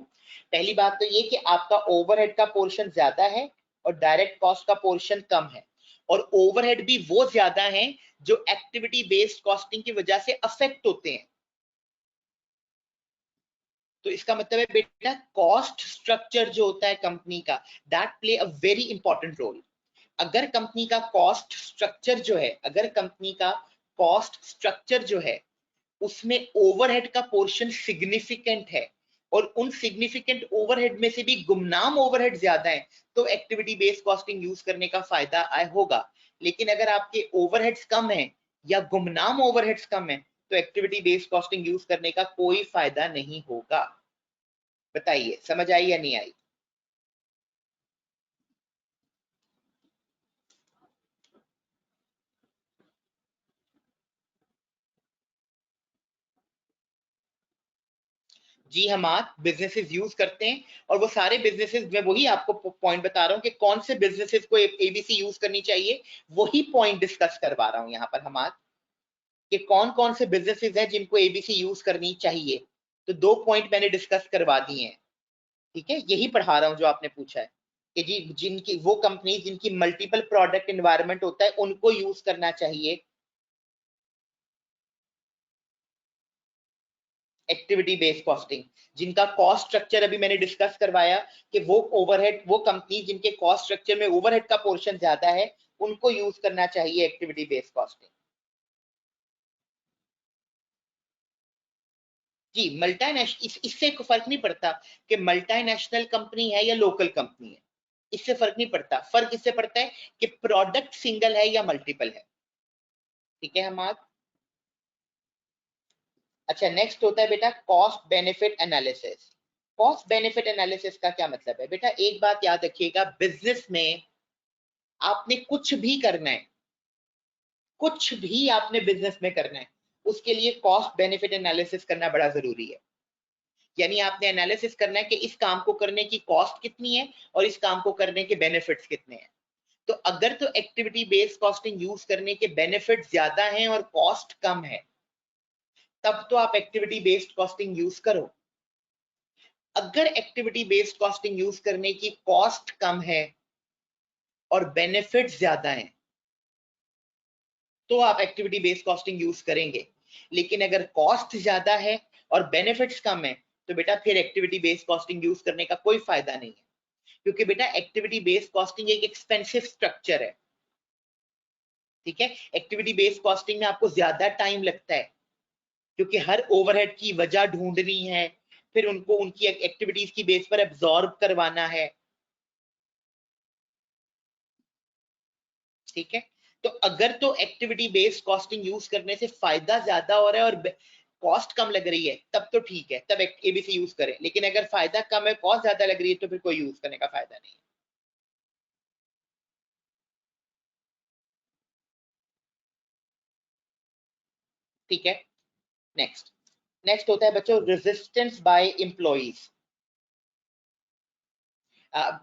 पहली बात तो ये कि आपका ओवरहेड का पोर्शन ज्यादा है और डायरेक्ट कॉस्ट का पोर्शन कम है, और ओवरहेड भी वो ज्यादा है जो एक्टिविटी बेस्ड कॉस्टिंग की वजह से अफेक्ट होते हैं। तो इसका मतलब है बेटा कॉस्ट स्ट्रक्चर जो होता है कंपनी का, that play a very important role. अगर कंपनी का कॉस्ट स्ट्रक्चर जो है, अगर कंपनी का कॉस्ट स्ट्रक्चर जो है उसमें ओवरहेड का पोर्शन सिग्निफिकेंट है और उन सिग्निफिकेंट ओवरहेड में से भी गुमनाम ओवरहेड ज्यादा है, तो एक्टिविटी बेस्ड कॉस्टिंग यूज करने का फायदा होगा। लेकिन अगर आपके ओवरहेड्स कम है या गुमनाम ओवरहेड्स कम है तो एक्टिविटी बेस्ड कॉस्टिंग यूज करने का कोई फायदा नहीं होगा। बताइए समझ आई या नहीं आई? जी हम आज बिजनेसेस यूज करते हैं, और वो सारे बिजनेसेस, मैं वही आपको पॉइंट बता रहा हूँ कि कौन से बिजनेसेस को एबीसी यूज करनी चाहिए, वही पॉइंट डिस्कस करवा रहा हूँ यहाँ पर हम आज, कि कौन कौन से बिजनेसेस हैं जिनको एबीसी यूज करनी चाहिए। तो 2 पॉइंट मैंने डिस्कस करवा दिए हैं। ठीक है, यही पढ़ा रहा हूँ जो आपने पूछा है कि जी जिनकी वो कंपनी जिनकी मल्टीपल प्रोडक्ट एनवायरनमेंट होता है उनको यूज करना चाहिए एक्टिविटी बेस्ड कॉस्टिंग। जिनका कॉस्ट स्ट्रक्चर अभी मैंने डिस्कस करवाया कि वो ओवरहेड, वो कंपनी जिनके कॉस्ट स्ट्रक्चर में ओवरहेड का पोर्शन ज्यादा है उनको यूज करना चाहिए एक्टिविटी बेस्ड कॉस्टिंग। जी मल्टीनेशनल, इससे कोई फर्क नहीं पड़ता कि मल्टीनेशनल कंपनी है या लोकल कंपनी है, इससे फर्क नहीं पड़ता। फर्क इससे पड़ता है कि प्रोडक्ट सिंगल है या मल्टीपल है। ठीक है हम आज। अच्छा नेक्स्ट होता है बेटा cost benefit analysis. Cost benefit analysis का क्या मतलब है बेटा? एक बात याद रखिएगा, बिजनेस में आपने कुछ भी करना है, कुछ भी आपने बिजनेस में करना है, उसके लिए कॉस्ट बेनिफिट एनालिसिस करना बड़ा जरूरी है। यानी आपने एनालिसिस करना है कि इस काम को करने की कॉस्ट कितनी है और इस काम को करने के बेनिफिट्स कितने हैं। तो अगर तो एक्टिविटी बेस्ड कॉस्टिंग यूज करने के बेनिफिट ज्यादा हैं और कॉस्ट कम है, तब तो आप एक्टिविटी बेस्ड कॉस्टिंग यूज करो। अगर एक्टिविटी बेस्ड कॉस्टिंग यूज करने की कॉस्ट कम है और बेनिफिट ज्यादा है, तो आप एक्टिविटी बेस्ड कॉस्टिंग यूज करेंगे। लेकिन अगर कॉस्ट ज्यादा है और बेनिफिट्स कम है, तो बेटा फिर एक्टिविटी बेस्ड कॉस्टिंग यूज करने का कोई फायदा नहीं है, क्योंकि बेटा एक्टिविटी बेस्ड कॉस्टिंग एक एक्सपेंसिव स्ट्रक्चर है। ठीक है, एक्टिविटी बेस्ड कॉस्टिंग में आपको ज्यादा टाइम लगता है, क्योंकि हर ओवरहेड की वजह ढूंढनी है, फिर उनको उनकी एक्टिविटीज की बेस पर एब्जॉर्ब करवाना है। ठीक है, तो अगर तो एक्टिविटी बेस्ड कॉस्टिंग यूज करने से फायदा ज्यादा हो रहा है और कॉस्ट कम लग रही है, तब तो ठीक है, तब एबीसी यूज करें। लेकिन अगर फायदा कम है, कॉस्ट ज्यादा लग रही है, तो फिर कोई यूज करने का फायदा नहीं है। ठीक है, नेक्स्ट नेक्स्ट होता है बच्चों रेजिस्टेंस बाय एम्प्लॉइज।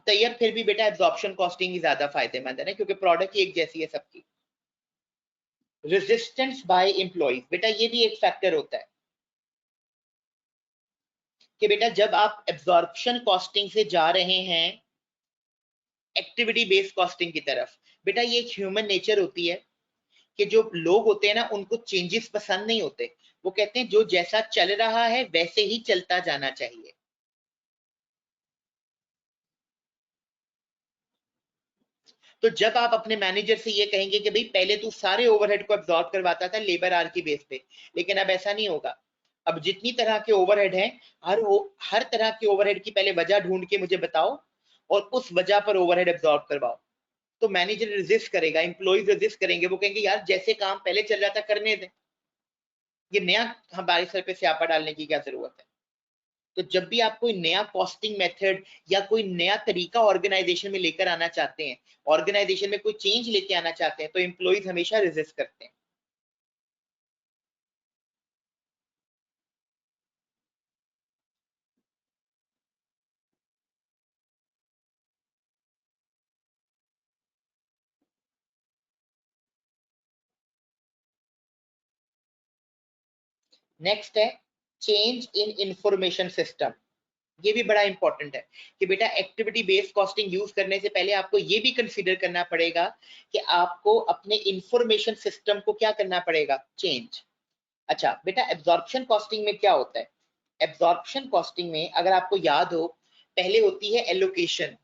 तैयार फिर भी बेटा एब्जॉर्प्शन कॉस्टिंग ही ज्यादा फायदेमंद है ना, क्योंकि प्रोडक्ट ही एक जैसी है सबकी। रेजिस्टेंस बाय एम्प्लॉइज बेटा ये भी एक फैक्टर होता है कि बेटा जब आप एब्जॉर्प्शन कॉस्टिंग से जा रहे हैं एक्टिविटी बेस्ड कॉस्टिंग की तरफ, बेटा ये एक ह्यूमन नेचर होती है कि जो लोग होते हैं ना, उनको चेंजेस पसंद नहीं होते। वो कहते हैं जो जैसा चल रहा है वैसे ही चलता जाना चाहिए। तो जब आप अपने मैनेजर से ये कहेंगे कि भाई पहले तू सारे ओवरहेड को एब्जॉर्ब करवाता था लेबर आर की बेस पे, लेकिन अब ऐसा नहीं होगा। अब जितनी तरह के ओवरहेड हैं, हर तरह के ओवरहेड की पहले वजह ढूंढ के मुझे बताओ और उस वजह पर ओवरहेड एब्जॉर्ब करवाओ। तो मैनेजर रेजिस्ट करेगा, एम्प्लॉइज रेजिस्ट करेंगे, वो कहेंगे यार जैसे काम पहले चल रहा था करने दे, ये नया हमारे सर पे स्यापा डालने की क्या जरूरत है। तो जब भी आप कोई नया कॉस्टिंग मेथड या कोई नया तरीका ऑर्गेनाइजेशन में लेकर आना चाहते हैं, ऑर्गेनाइजेशन में कोई चेंज लेके आना चाहते हैं, तो एम्प्लॉइज हमेशा रेजिस्ट करते हैं। नेक्स्ट है चेंज इन इंफॉर्मेशन सिस्टम। ये भी बड़ा इंपॉर्टेंट है कि बेटा एक्टिविटी बेस्ड कॉस्टिंग यूज करने से पहले आपको ये भी कंसीडर करना पड़ेगा कि आपको अपने इंफॉर्मेशन सिस्टम को क्या करना पड़ेगा, चेंज। अच्छा बेटा एब्जॉर्प्शन कॉस्टिंग में क्या होता है, एब्जॉर्प्शन कॉस्टिंग में अगर आपको याद हो, पहले होती है एलोकेशन,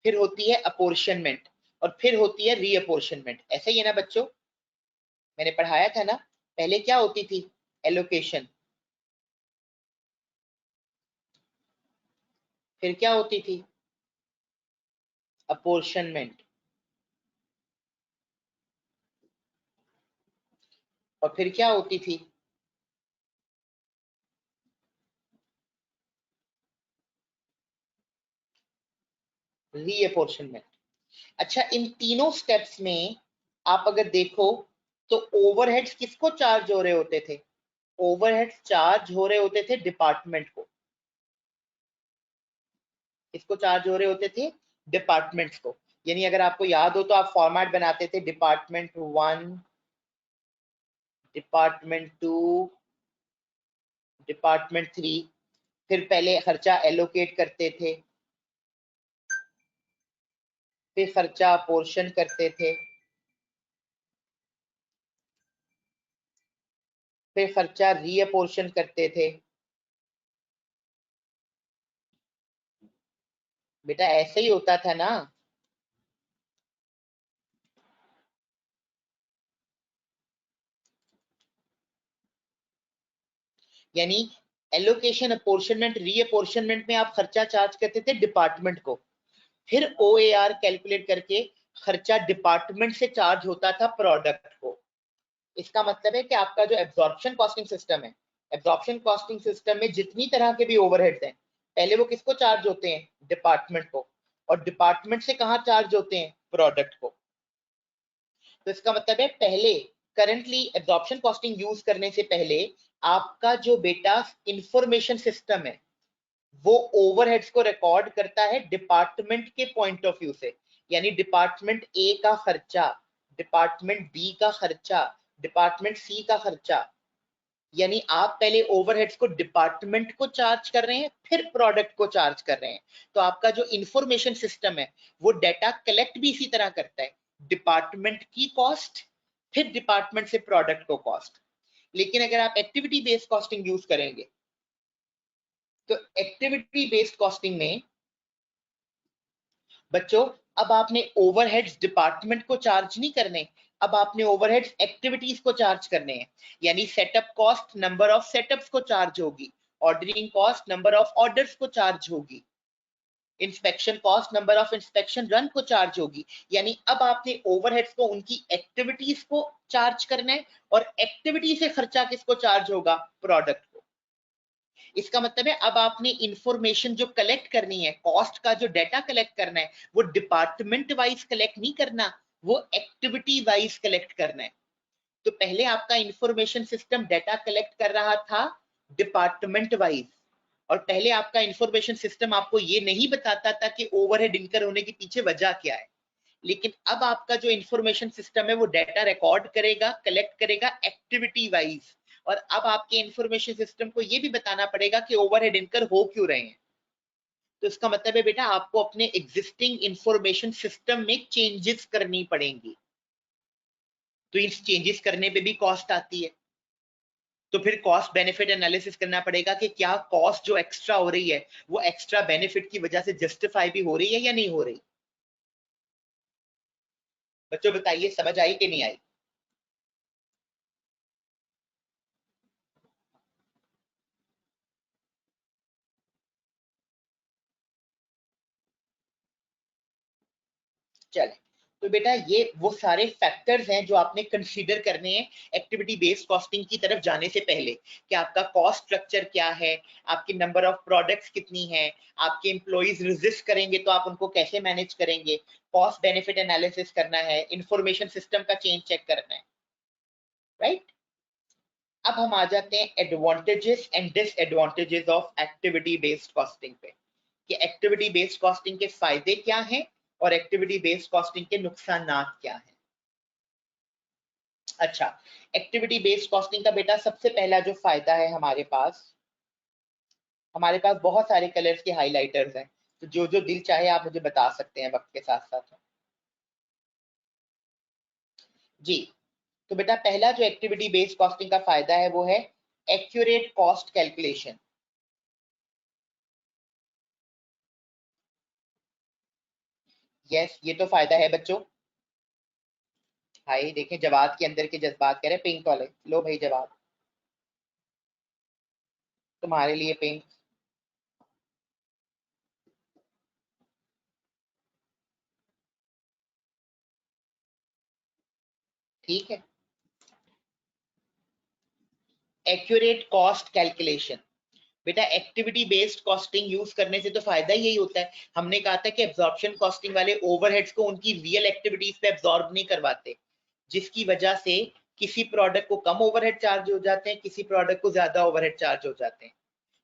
फिर होती है अपोर्शनमेंट और फिर होती है रीअपोर्शनमेंट। ऐसा ही है ना बच्चों, मैंने पढ़ाया था ना। पहले क्या होती थी, एलोकेशन, फिर क्या होती थी, अपोर्शनमेंट, और फिर क्या होती थी, रीअपोर्शनमेंट। अच्छा इन तीनों स्टेप्स में आप अगर देखो तो ओवरहेड्स किसको चार्ज हो रहे होते थे, ओवरहेड्स चार्ज हो रहे होते थे डिपार्टमेंट को। किसको चार्ज हो रहे होते थे, डिपार्टमेंट्स को। यानी अगर आपको याद हो तो आप फॉर्मेट बनाते थे डिपार्टमेंट 1, डिपार्टमेंट 2, डिपार्टमेंट 3। फिर पहले खर्चा एलोकेट करते थे, फिर खर्चा पोर्शन करते थे, फिर खर्चा रीअपोर्शन करते थे। बेटा ऐसे ही होता था ना। यानी एलोकेशन, अपोर्शनमेंट, रीअपोर्शनमेंट में आप खर्चा चार्ज करते थे डिपार्टमेंट को, फिर ओएआर कैलकुलेट करके खर्चा डिपार्टमेंट से चार्ज होता था प्रोडक्ट को। इसका मतलब है कि आपका जो एब्जॉर्प्शन कॉस्टिंग सिस्टम है, एब्जॉर्प्शन कॉस्टिंग सिस्टम में जितनी तरह के भी ओवरहेड्स हैं, पहले वो किसको चार्ज होते हैं, डिपार्टमेंट को, और डिपार्टमेंट से कहां चार्ज होते हैं, प्रोडक्ट को। तो इसका मतलब है पहले, करंटली एब्जॉर्प्शन कॉस्टिंग यूज करने से पहले आपका जो बेटा इंफॉर्मेशन सिस्टम है, वो ओवरहेड्स को रिकॉर्ड करता है डिपार्टमेंट के पॉइंट ऑफ व्यू से। यानी डिपार्टमेंट ए का खर्चा, डिपार्टमेंट बी का खर्चा, डिपार्टमेंट सी का खर्चा। यानी आप पहले ओवरहेड्स को डिपार्टमेंट को चार्ज कर रहे हैं, फिर प्रोडक्ट को चार्ज कर रहे हैं। तो आपका जो इंफॉर्मेशन सिस्टम है वो डाटा कलेक्ट भी इसी तरह करता है, डिपार्टमेंट की कॉस्ट, फिर डिपार्टमेंट से प्रोडक्ट को कॉस्ट। लेकिन अगर आप एक्टिविटी बेस्ड कॉस्टिंग यूज करेंगे, तो एक्टिविटी बेस्ड कॉस्टिंग में बच्चों अब आपने ओवरहेड्स डिपार्टमेंट को चार्ज नहीं करने, अब आपने ओवरहेड्स एक्टिविटीज को चार्ज करने हैं, यानी setup cost number of setups को चार्ज होगी, ordering cost number of orders को चार्ज होगी, inspection cost number of inspection run को चार्ज होगी। यानी अब आपने ओवरहेड्स को उनकी एक्टिविटीज को चार्ज करना है, और एक्टिविटी से खर्चा किसको चार्ज होगा? प्रोडक्ट को। इसका मतलब है अब आपने इंफॉर्मेशन जो कलेक्ट करनी है, कॉस्ट का जो डाटा कलेक्ट करना है, वो डिपार्टमेंट वाइज कलेक्ट नहीं करना, वो एक्टिविटी वाइज कलेक्ट करना है। तो पहले आपका इंफॉर्मेशन सिस्टम डाटा कलेक्ट कर रहा था डिपार्टमेंट वाइज, और पहले आपका इंफॉर्मेशन सिस्टम आपको ये नहीं बताता था कि ओवरहेड इनकर होने के पीछे वजह क्या है। लेकिन अब आपका जो इंफॉर्मेशन सिस्टम है वो डाटा रिकॉर्ड करेगा, कलेक्ट करेगा एक्टिविटी वाइज, और अब आपके इंफॉर्मेशन सिस्टम को ये भी बताना पड़ेगा कि ओवरहेड इनकर हो क्यों रहे हैं। तो इसका मतलब है बेटा आपको अपने एग्जिस्टिंग इंफॉर्मेशन सिस्टम में चेंजेस करनी पड़ेंगी, तो इस चेंजेस करने पे भी कॉस्ट आती है। तो फिर कॉस्ट बेनिफिट एनालिसिस करना पड़ेगा कि क्या कॉस्ट जो एक्स्ट्रा हो रही है वो एक्स्ट्रा बेनिफिट की वजह से जस्टिफाई भी हो रही है या नहीं हो रही। बच्चों बताइए समझ आई कि नहीं आई? चले, तो बेटा ये वो सारे फैक्टर्स हैं जो आपने कंसीडर करने हैं एक्टिविटी बेस्ड कॉस्टिंग की तरफ जाने से पहले, कि आपका कॉस्ट स्ट्रक्चर क्या है, आपकी नंबर ऑफ प्रोडक्ट्स कितनी है, आपके एम्प्लॉइज रेजिस्ट करेंगे तो आप उनको कैसे मैनेज करेंगे, कॉस्ट बेनिफिट एनालिसिस करना है, इंफॉर्मेशन सिस्टम का चेंज चेक करना है, राइट। अब हम आ जाते हैं advantages and disadvantages of activity based costing पे, कि एक्टिविटी बेस्ड कॉस्टिंग के फायदे क्या हैं और एक्टिविटी बेस्ड कॉस्टिंग के नुकसान क्या हैं। अच्छा, एक्टिविटी बेस्ड कॉस्टिंग का बेटा सबसे पहला जो फायदा है हमारे पास बहुत सारे कलर्स के हाइलाइटर्स हैं, तो जो जो दिल चाहे आप मुझे बता सकते हैं वक्त के साथ साथ। जी, तो बेटा पहला जो एक्टिविटी बेस्ड कॉस्टिंग का फायदा है वो है एक्यूरेट कॉस्ट कैलकुलेशन। यस, ये तो फायदा है बच्चों। भाई देखें जवाब के अंदर के जज्बात कह रहे हैं पिंक वाले, लो भाई जवाब तुम्हारे लिए पिंक। ठीक है, एक्यूरेट कॉस्ट कैलकुलेशन। बेटा एक्टिविटी बेस्ड कॉस्टिंग यूज करने से तो फायदा यही होता है, हमने कहा था कि एब्जॉर्प्शन कॉस्टिंग वाले ओवरहेड्स को उनकी रियल एक्टिविटीज पे एब्जॉर्ब नहीं करवाते, जिसकी वजह से किसी प्रोडक्ट को कम ओवरहेड चार्ज हो जाते हैं, किसी प्रोडक्ट को ज्यादा ओवरहेड चार्ज हो जाते हैं।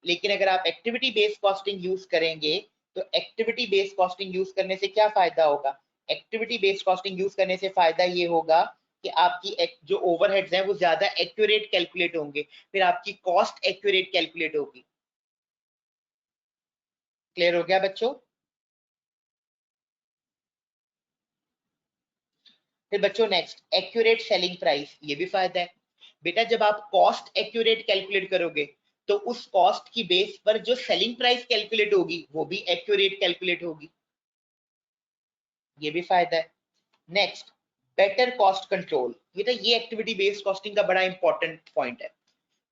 लेकिन अगर आप एक्टिविटी बेस्ड कॉस्टिंग यूज करेंगे तो एक्टिविटी बेस्ड कॉस्टिंग यूज करने से क्या फायदा होगा? एक्टिविटी बेस्ड कॉस्टिंग यूज करने से फायदा ये होगा कि आपकी जो ओवरहेड्स हैं वो ज्यादा एक्यूरेट कैलकुलेट होंगे, फिर आपकी कॉस्ट एक्यूरेट कैलकुलेट होगी। क्लियर हो गया बच्चों? फिर बच्चों नेक्स्ट एक्यूरेट सेलिंग प्राइस, ये भी फायदा है। बेटा जब आप कॉस्ट एक्यूरेट कैलकुलेट करोगे तो उस कॉस्ट की बेस पर जो सेलिंग प्राइस कैलकुलेट होगी वो भी एक्यूरेट कैलकुलेट होगी, ये भी फायदा है। Next, better cost control. बेटा ये एक्टिविटी बेस्ड कॉस्टिंग का बड़ा इंपॉर्टेंट पॉइंट है।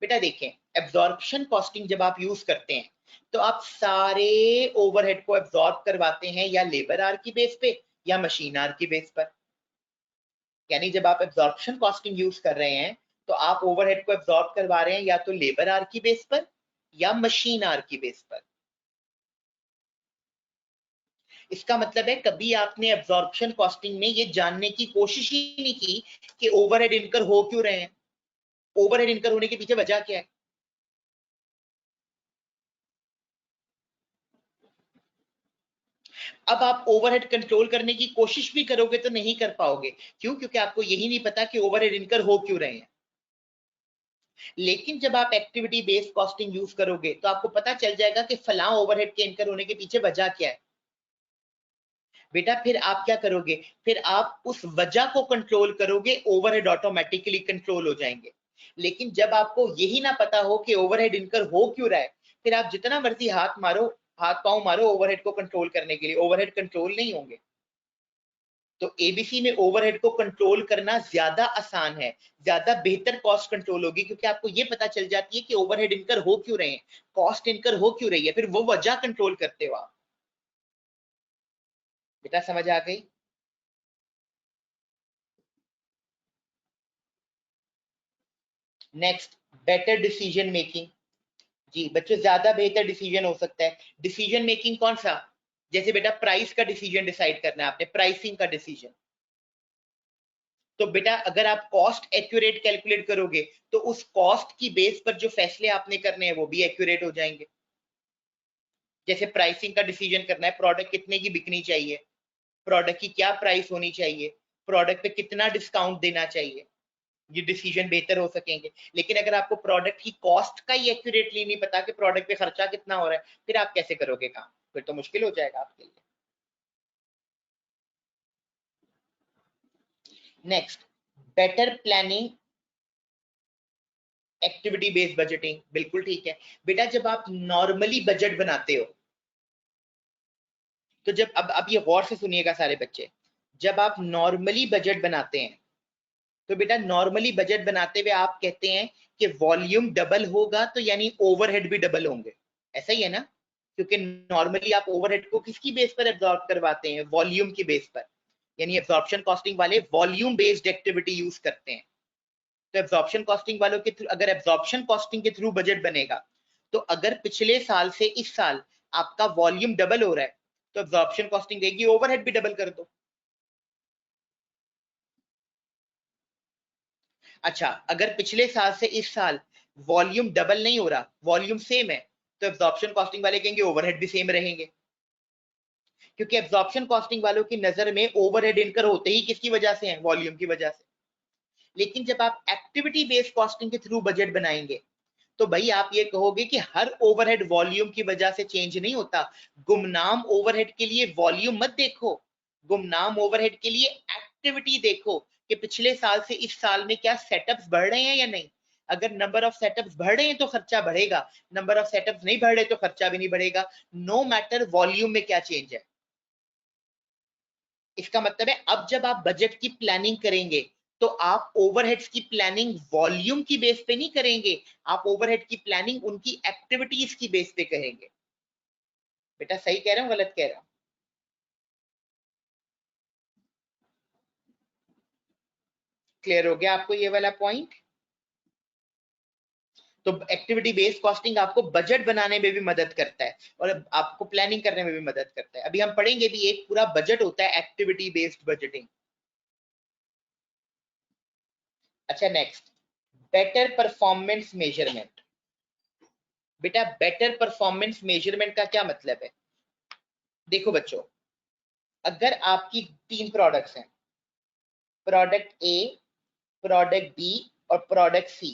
बेटा देखें, एब्जॉर्प्शन कॉस्टिंग जब आप यूज करते हैं तो आप सारे ओवरहेड को एब्जॉर्ब करवाते हैं या लेबर आर की बेस पे या मशीन आर की बेस पर। यानी जब आप एब्जॉर्प्शन कॉस्टिंग यूज कर रहे हैं तो आप ओवरहेड को एब्जॉर्ब करवा रहे हैं या तो लेबर आर की बेस पर या मशीन आर की बेस पर। इसका मतलब है कभी आपने एब्जॉर्प्शन कॉस्टिंग में ये जानने की कोशिश ही नहीं की कि ओवरहेड इनकर हो क्यों रहे हैं, ओवरहेड इनकर होने के पीछे वजह क्या है। अब आप ओवरहेड कंट्रोल करने की कोशिश भी करोगे तो नहीं कर पाओगे, क्यों? क्योंकि आपको यही नहीं पता कि ओवरहेड इनकर हो क्यों रहे हैं। लेकिन जब आप एक्टिविटी बेस्ड कॉस्टिंग यूज करोगे तो आपको पता चल जाएगा कि फलां ओवरहेड के इनकर होने के पीछे वजह क्या है। बेटा फिर आप क्या करोगे? फिर आप उस वजह को कंट्रोल करोगे, ओवरहेड ऑटोमेटिकली कंट्रोल हो जाएंगे। लेकिन जब आपको यही ना पता हो कि ओवरहेड इनकर हो क्यों रहा है, फिर आप जितना मर्जी हाथ मारो, हाथ पांव मारो ओवरहेड को कंट्रोल करने के लिए, ओवरहेड कंट्रोल नहीं होंगे। तो एबीसी में ओवरहेड को कंट्रोल करना ज्यादा आसान है, ज्यादा बेहतर कॉस्ट कंट्रोल होगी, क्योंकि आपको ये पता चल जाती है कि ओवरहेड इनकर हो क्यों रहे हैं, कॉस्ट इनकर हो क्यों रही है, फिर वो वजह कंट्रोल करते हो आप। बेटा समझ आ गई? Next, better decision making. जी बच्चों, ज्यादा बेहतर डिसीजन हो सकता है। डिसीजन मेकिंग कौन सा? जैसे बेटा प्राइस का डिसीजन डिसाइड करना है आपने, प्राइसिंग का डिसीजन। तो बेटा अगर आप कॉस्ट एक्यूरेट कैलकुलेट करोगे तो उस कॉस्ट की बेस पर जो फैसले आपने करने हैं वो भी एक्यूरेट हो जाएंगे। जैसे प्राइसिंग का डिसीजन करना है, प्रोडक्ट कितने की बिकनी चाहिए, प्रोडक्ट की क्या प्राइस होनी चाहिए, प्रोडक्ट पे कितना डिस्काउंट देना चाहिए, ये डिसीजन बेहतर हो सकेंगे। लेकिन अगर आपको प्रोडक्ट की कॉस्ट का ही एक्यूरेटली नहीं पता कि प्रोडक्ट पे खर्चा कितना हो रहा है, फिर आप कैसे करोगे काम? फिर तो मुश्किल हो जाएगा आपके लिए। Next, better planning, activity based budgeting. बिल्कुल ठीक है बेटा, जब आप नॉर्मली बजट बनाते हो, तो जब अब ये गौर से सुनिएगा सारे बच्चे, जब आप नॉर्मली बजट बनाते हैं तो बेटा नॉर्मली बजट बनाते हुए आप कहते हैं कि वॉल्यूम डबल होगा तो यानी ओवरहेड भी डबल होंगे, ऐसा ही है ना? क्योंकि नॉर्मली आप ओवरहेड को किसकी बेस पर एब्जॉर्ब करवाते हैं? वॉल्यूम की बेस पर। यानी एब्जॉर्प्शन कॉस्टिंग वाले वॉल्यूम बेस्ड एक्टिविटी यूज करते हैं। तो एब्जॉर्प्शन कॉस्टिंग वालों के थ्रू, अगर एब्जॉर्प्शन कॉस्टिंग के थ्रू बजट बनेगा, तो अगर पिछले साल से इस साल आपका वॉल्यूम डबल हो रहा है तो एब्जॉर्प्शन कॉस्टिंग देगी ओवरहेड भी डबल कर दो। अच्छा, अगर पिछले साल से इस साल वॉल्यूम डबल नहीं हो रहा, वॉल्यूम सेम है, तो एब्जॉर्प्शन कॉस्टिंग वाले कहेंगे ओवरहेड भी सेम रहेंगे। क्योंकि एब्जॉर्प्शन कॉस्टिंग वालों की नजर में ओवरहेड इनकर होते ही किसकी वजह से हैं? वॉल्यूम की वजह से। लेकिन जब आप एक्टिविटी बेस्ड कॉस्टिंग के थ्रू बजट बनाएंगे तो भाई आप ये कहोगे कि हर ओवरहेड वॉल्यूम की वजह से चेंज नहीं होता। गुमनाम ओवरहेड के लिए वॉल्यूम मत देखो, गुमनाम ओवरहेड के लिए एक्टिविटी देखो कि पिछले साल से इस साल में क्या सेटअप्स बढ़ रहे हैं या नहीं। अगर नंबर ऑफ सेटअप्स बढ़ रहे हैं तो खर्चा बढ़ेगा, नंबर ऑफ सेटअप्स नहीं बढ़ रहे तो खर्चा भी नहीं बढ़ेगा, नो मैटर वॉल्यूम में क्या चेंज है। इसका मतलब है अब जब आप बजट की प्लानिंग करेंगे तो आप ओवरहेड्स की प्लानिंग वॉल्यूम की बेस पे नहीं करेंगे, आप ओवरहेड की प्लानिंग उनकी एक्टिविटीज की बेस पे करेंगे। बेटा सही कह रहा हूं गलत कह रहा हूं? क्लियर हो गया आपको ये वाला पॉइंट? तो एक्टिविटी बेस्ड कॉस्टिंग आपको बजट बनाने में भी मदद करता है और आपको प्लानिंग करने में भी मदद करता है। अभी हम पढ़ेंगे भी, एक पूरा बजट होता है एक्टिविटी बेस्ड बजटिंग। अच्छा नेक्स्ट, बेटर परफॉर्मेंस मेजरमेंट। बेटा बेटर परफॉर्मेंस मेजरमेंट का क्या मतलब है? देखो बच्चों, अगर आपकी 3 प्रोडक्ट्स हैं, प्रोडक्ट ए, प्रोडक्ट बी और प्रोडक्ट सी।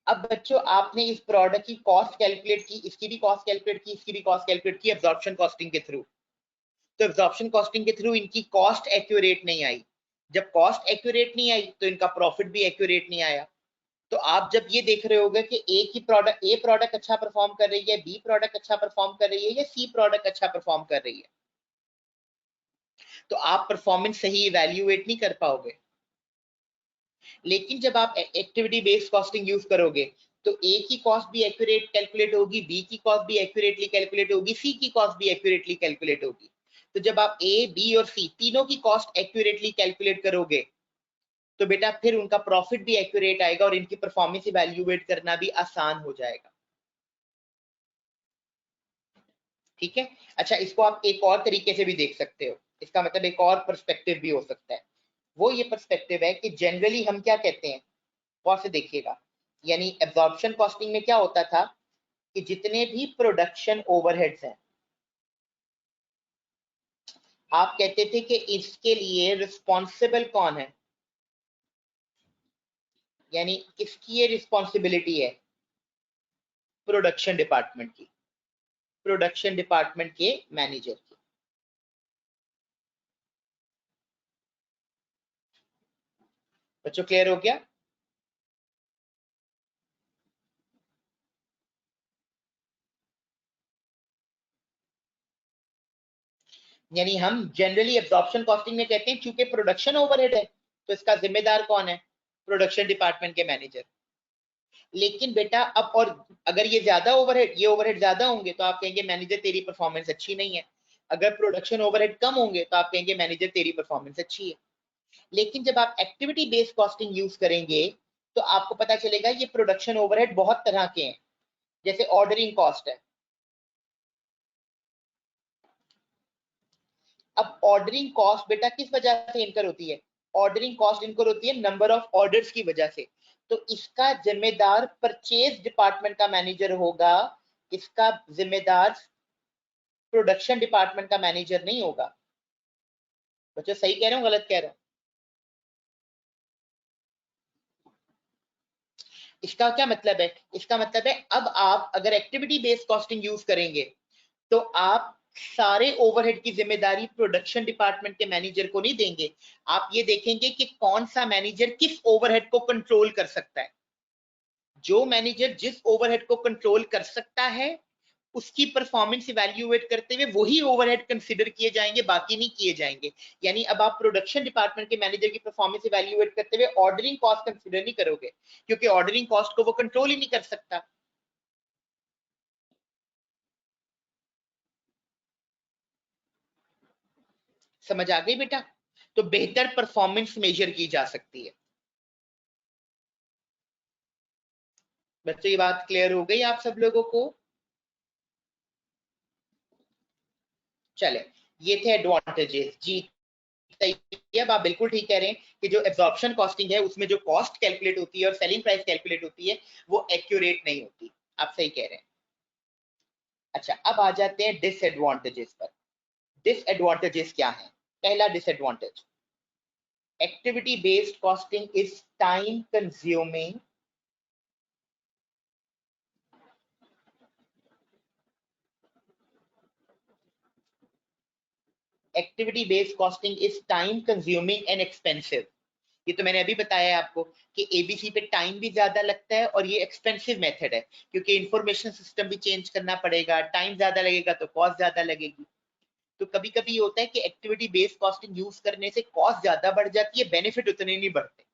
अब बच्चों आपने इस प्रोडक्ट की कॉस्ट कैलकुलेट की, इसकी भी कॉस्ट कैलकुलेट की, इसकी भी कॉस्ट कैलकुलेट की एब्जॉर्प्शन कॉस्टिंग के थ्रू। तो एब्जॉर्प्शन कॉस्टिंग के थ्रू इनकी कॉस्ट एक्यूरेट नहीं आई। जब कॉस्ट एक्यूरेट नहीं आई तो इनका प्रॉफिट भी एक्यूरेट नहीं आया। तो आप जब ये देख रहे होगे कि ए प्रोडक्ट अच्छा परफॉर्म कर रही है, बी प्रोडक्ट अच्छा परफॉर्म कर रही है या सी प्रोडक्ट अच्छा परफॉर्म कर रही है, तो आप परफॉर्मेंस सही इवैल्यूएट नहीं कर पाओगे। लेकिन जब आप एक्टिविटी बेस्ड कॉस्टिंग यूज करोगे तो ए की कॉस्ट भी एक्यूरेट कैलकुलेट होगी, बी की कॉस्ट भी एक्यूरेटली कैलकुलेट होगी, सी की कॉस्ट भी एक्यूरेटली कैलकुलेट होगी। तो जब आप ए बी और सी तीनों की कॉस्ट एक्यूरेटली कैलकुलेट करोगे तो बेटा फिर उनका प्रॉफिट भी एक्यूरेट आएगा और इनकी परफॉर्मेंस इवैल्यूएट करना भी आसान हो जाएगा। ठीक है? अच्छा, इसको आप एक और तरीके से भी देख सकते हो, इसका मतलब एक और पर्सपेक्टिव भी हो सकता है। वो ये पर्सपेक्टिव है कि जनरली हम क्या कहते हैं, गौर से देखिएगा। यानी एब्जॉर्प्शन कॉस्टिंग में क्या होता था कि जितने भी प्रोडक्शन ओवरहेड्स हैं, आप कहते थे कि इसके लिए रिस्पॉन्सिबल कौन है, यानी किसकी ये रिस्पॉन्सिबिलिटी है? प्रोडक्शन डिपार्टमेंट की, प्रोडक्शन डिपार्टमेंट के मैनेजर की। बच्चों क्लियर हो गया? यानी हम जनरली एब्जॉर्प्शन कॉस्टिंग में कहते हैं चूंकि प्रोडक्शन ओवरहेड है तो इसका जिम्मेदार कौन है, प्रोडक्शन डिपार्टमेंट के मैनेजर। लेकिन बेटा अब और अगर ये ज्यादा ओवरहेड, ये ओवरहेड ज्यादा होंगे तो आप कहेंगे मैनेजर तेरी परफॉर्मेंस अच्छी नहीं है। अगर प्रोडक्शन ओवरहेड कम होंगे तो आप कहेंगे मैनेजर तेरी परफॉर्मेंस अच्छी है। लेकिन जब आप एक्टिविटी बेस्ड कॉस्टिंग यूज करेंगे तो आपको पता चलेगा ये प्रोडक्शन ओवरहेड बहुत तरह के हैं। जैसे ऑर्डरिंग कॉस्ट है। अब ऑर्डरिंग कॉस्ट बेटा किस वजह से इनकर होती है, ऑर्डरिंग कॉस्ट इनकर होती है नंबर ऑफ ऑर्डर्स की वजह से। तो इसका जिम्मेदार परचेज डिपार्टमेंट का मैनेजर होगा, इसका जिम्मेदार प्रोडक्शन डिपार्टमेंट का मैनेजर नहीं होगा। बच्चों सही कह रहे हो गलत कह रहे हो? इसका क्या मतलब है, इसका मतलब है अब आप अगर एक्टिविटी बेस्ड कॉस्टिंग यूज करेंगे तो आप सारे ओवरहेड की जिम्मेदारी प्रोडक्शन डिपार्टमेंट के मैनेजर को नहीं देंगे। आप ये देखेंगे कि कौन सा मैनेजर किस ओवरहेड को कंट्रोल कर सकता है। जो मैनेजर जिस ओवरहेड को कंट्रोल कर सकता है उसकी परफॉर्मेंस इवैल्यूएट करते हुए वही ओवरहेड कंसीडर किए जाएंगे, बाकी नहीं किए जाएंगे। यानी अब आप प्रोडक्शन डिपार्टमेंट के मैनेजर की परफॉर्मेंस इवैल्यूएट करते हुए ऑर्डरिंग कॉस्ट कंसीडर नहीं करोगे, क्योंकि ऑर्डरिंग कॉस्ट को वो कंट्रोल ही नहीं कर सकता। समझ आ गई बेटा? तो बेहतर परफॉर्मेंस मेजर की जा सकती है। बच्चों ये बात क्लियर हो गई आप सब लोगों को? चले, ये थे एडवांटेजेस जी। अब आप बिल्कुल ठीक कह रहे हैं कि जो एब्जॉर्प्शन कॉस्टिंग है उसमें जो कॉस्ट कैलकुलेट होती है और सेलिंग प्राइस कैलकुलेट होती है वो एक्यूरेट नहीं होती। आप सही कह रहे हैं। अच्छा, अब आ जाते हैं डिसएडवांटेजेस पर। डिसएडवांटेजेस क्या है? पहला disadvantage, activity based costing is time consuming. Activity based costing is time consuming and expensive. ये तो मैंने अभी बताया है आपको कि एबीसी पे टाइम भी ज्यादा लगता है और ये एक्सपेंसिव मेथड है, क्योंकि इंफॉर्मेशन सिस्टम भी चेंज करना पड़ेगा, टाइम ज्यादा लगेगा तो कॉस्ट ज्यादा लगेगी। तो कभी कभी ये होता है कि एक्टिविटी बेस्ड कॉस्टिंग यूज करने से कॉस्ट ज्यादा बढ़ जाती है, बेनिफिट उतने नहीं बढ़ते।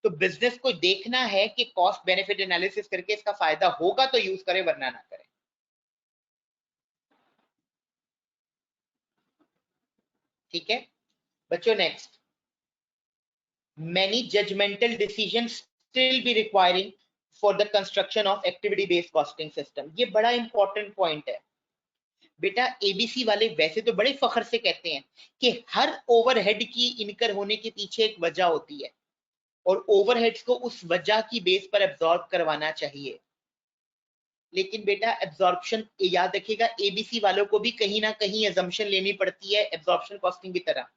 तो बिजनेस को देखना है कि कॉस्ट बेनिफिट एनालिसिस करके इसका फायदा होगा तो यूज करे वरना ना करे। ठीक है बच्चों, next, many judgmental decisions still be requiring for the construction of activity based costing system। ये बड़ा इंपॉर्टेंट पॉइंट है बेटा। एबीसी वाले वैसे तो बड़े फखर से कहते हैं कि हर ओवरहेड की इनकर होने के पीछे एक वजह होती है और ओवरहेड्स को उस वजह की बेस पर एब्जॉर्ब करवाना चाहिए। लेकिन बेटा एब्जॉर्प्शन याद रखिएगा, एबीसी वालों को भी कहीं ना कहीं एजम्पशन लेनी पड़ती है एब्जॉर्प्शन कॉस्टिंग की तरह।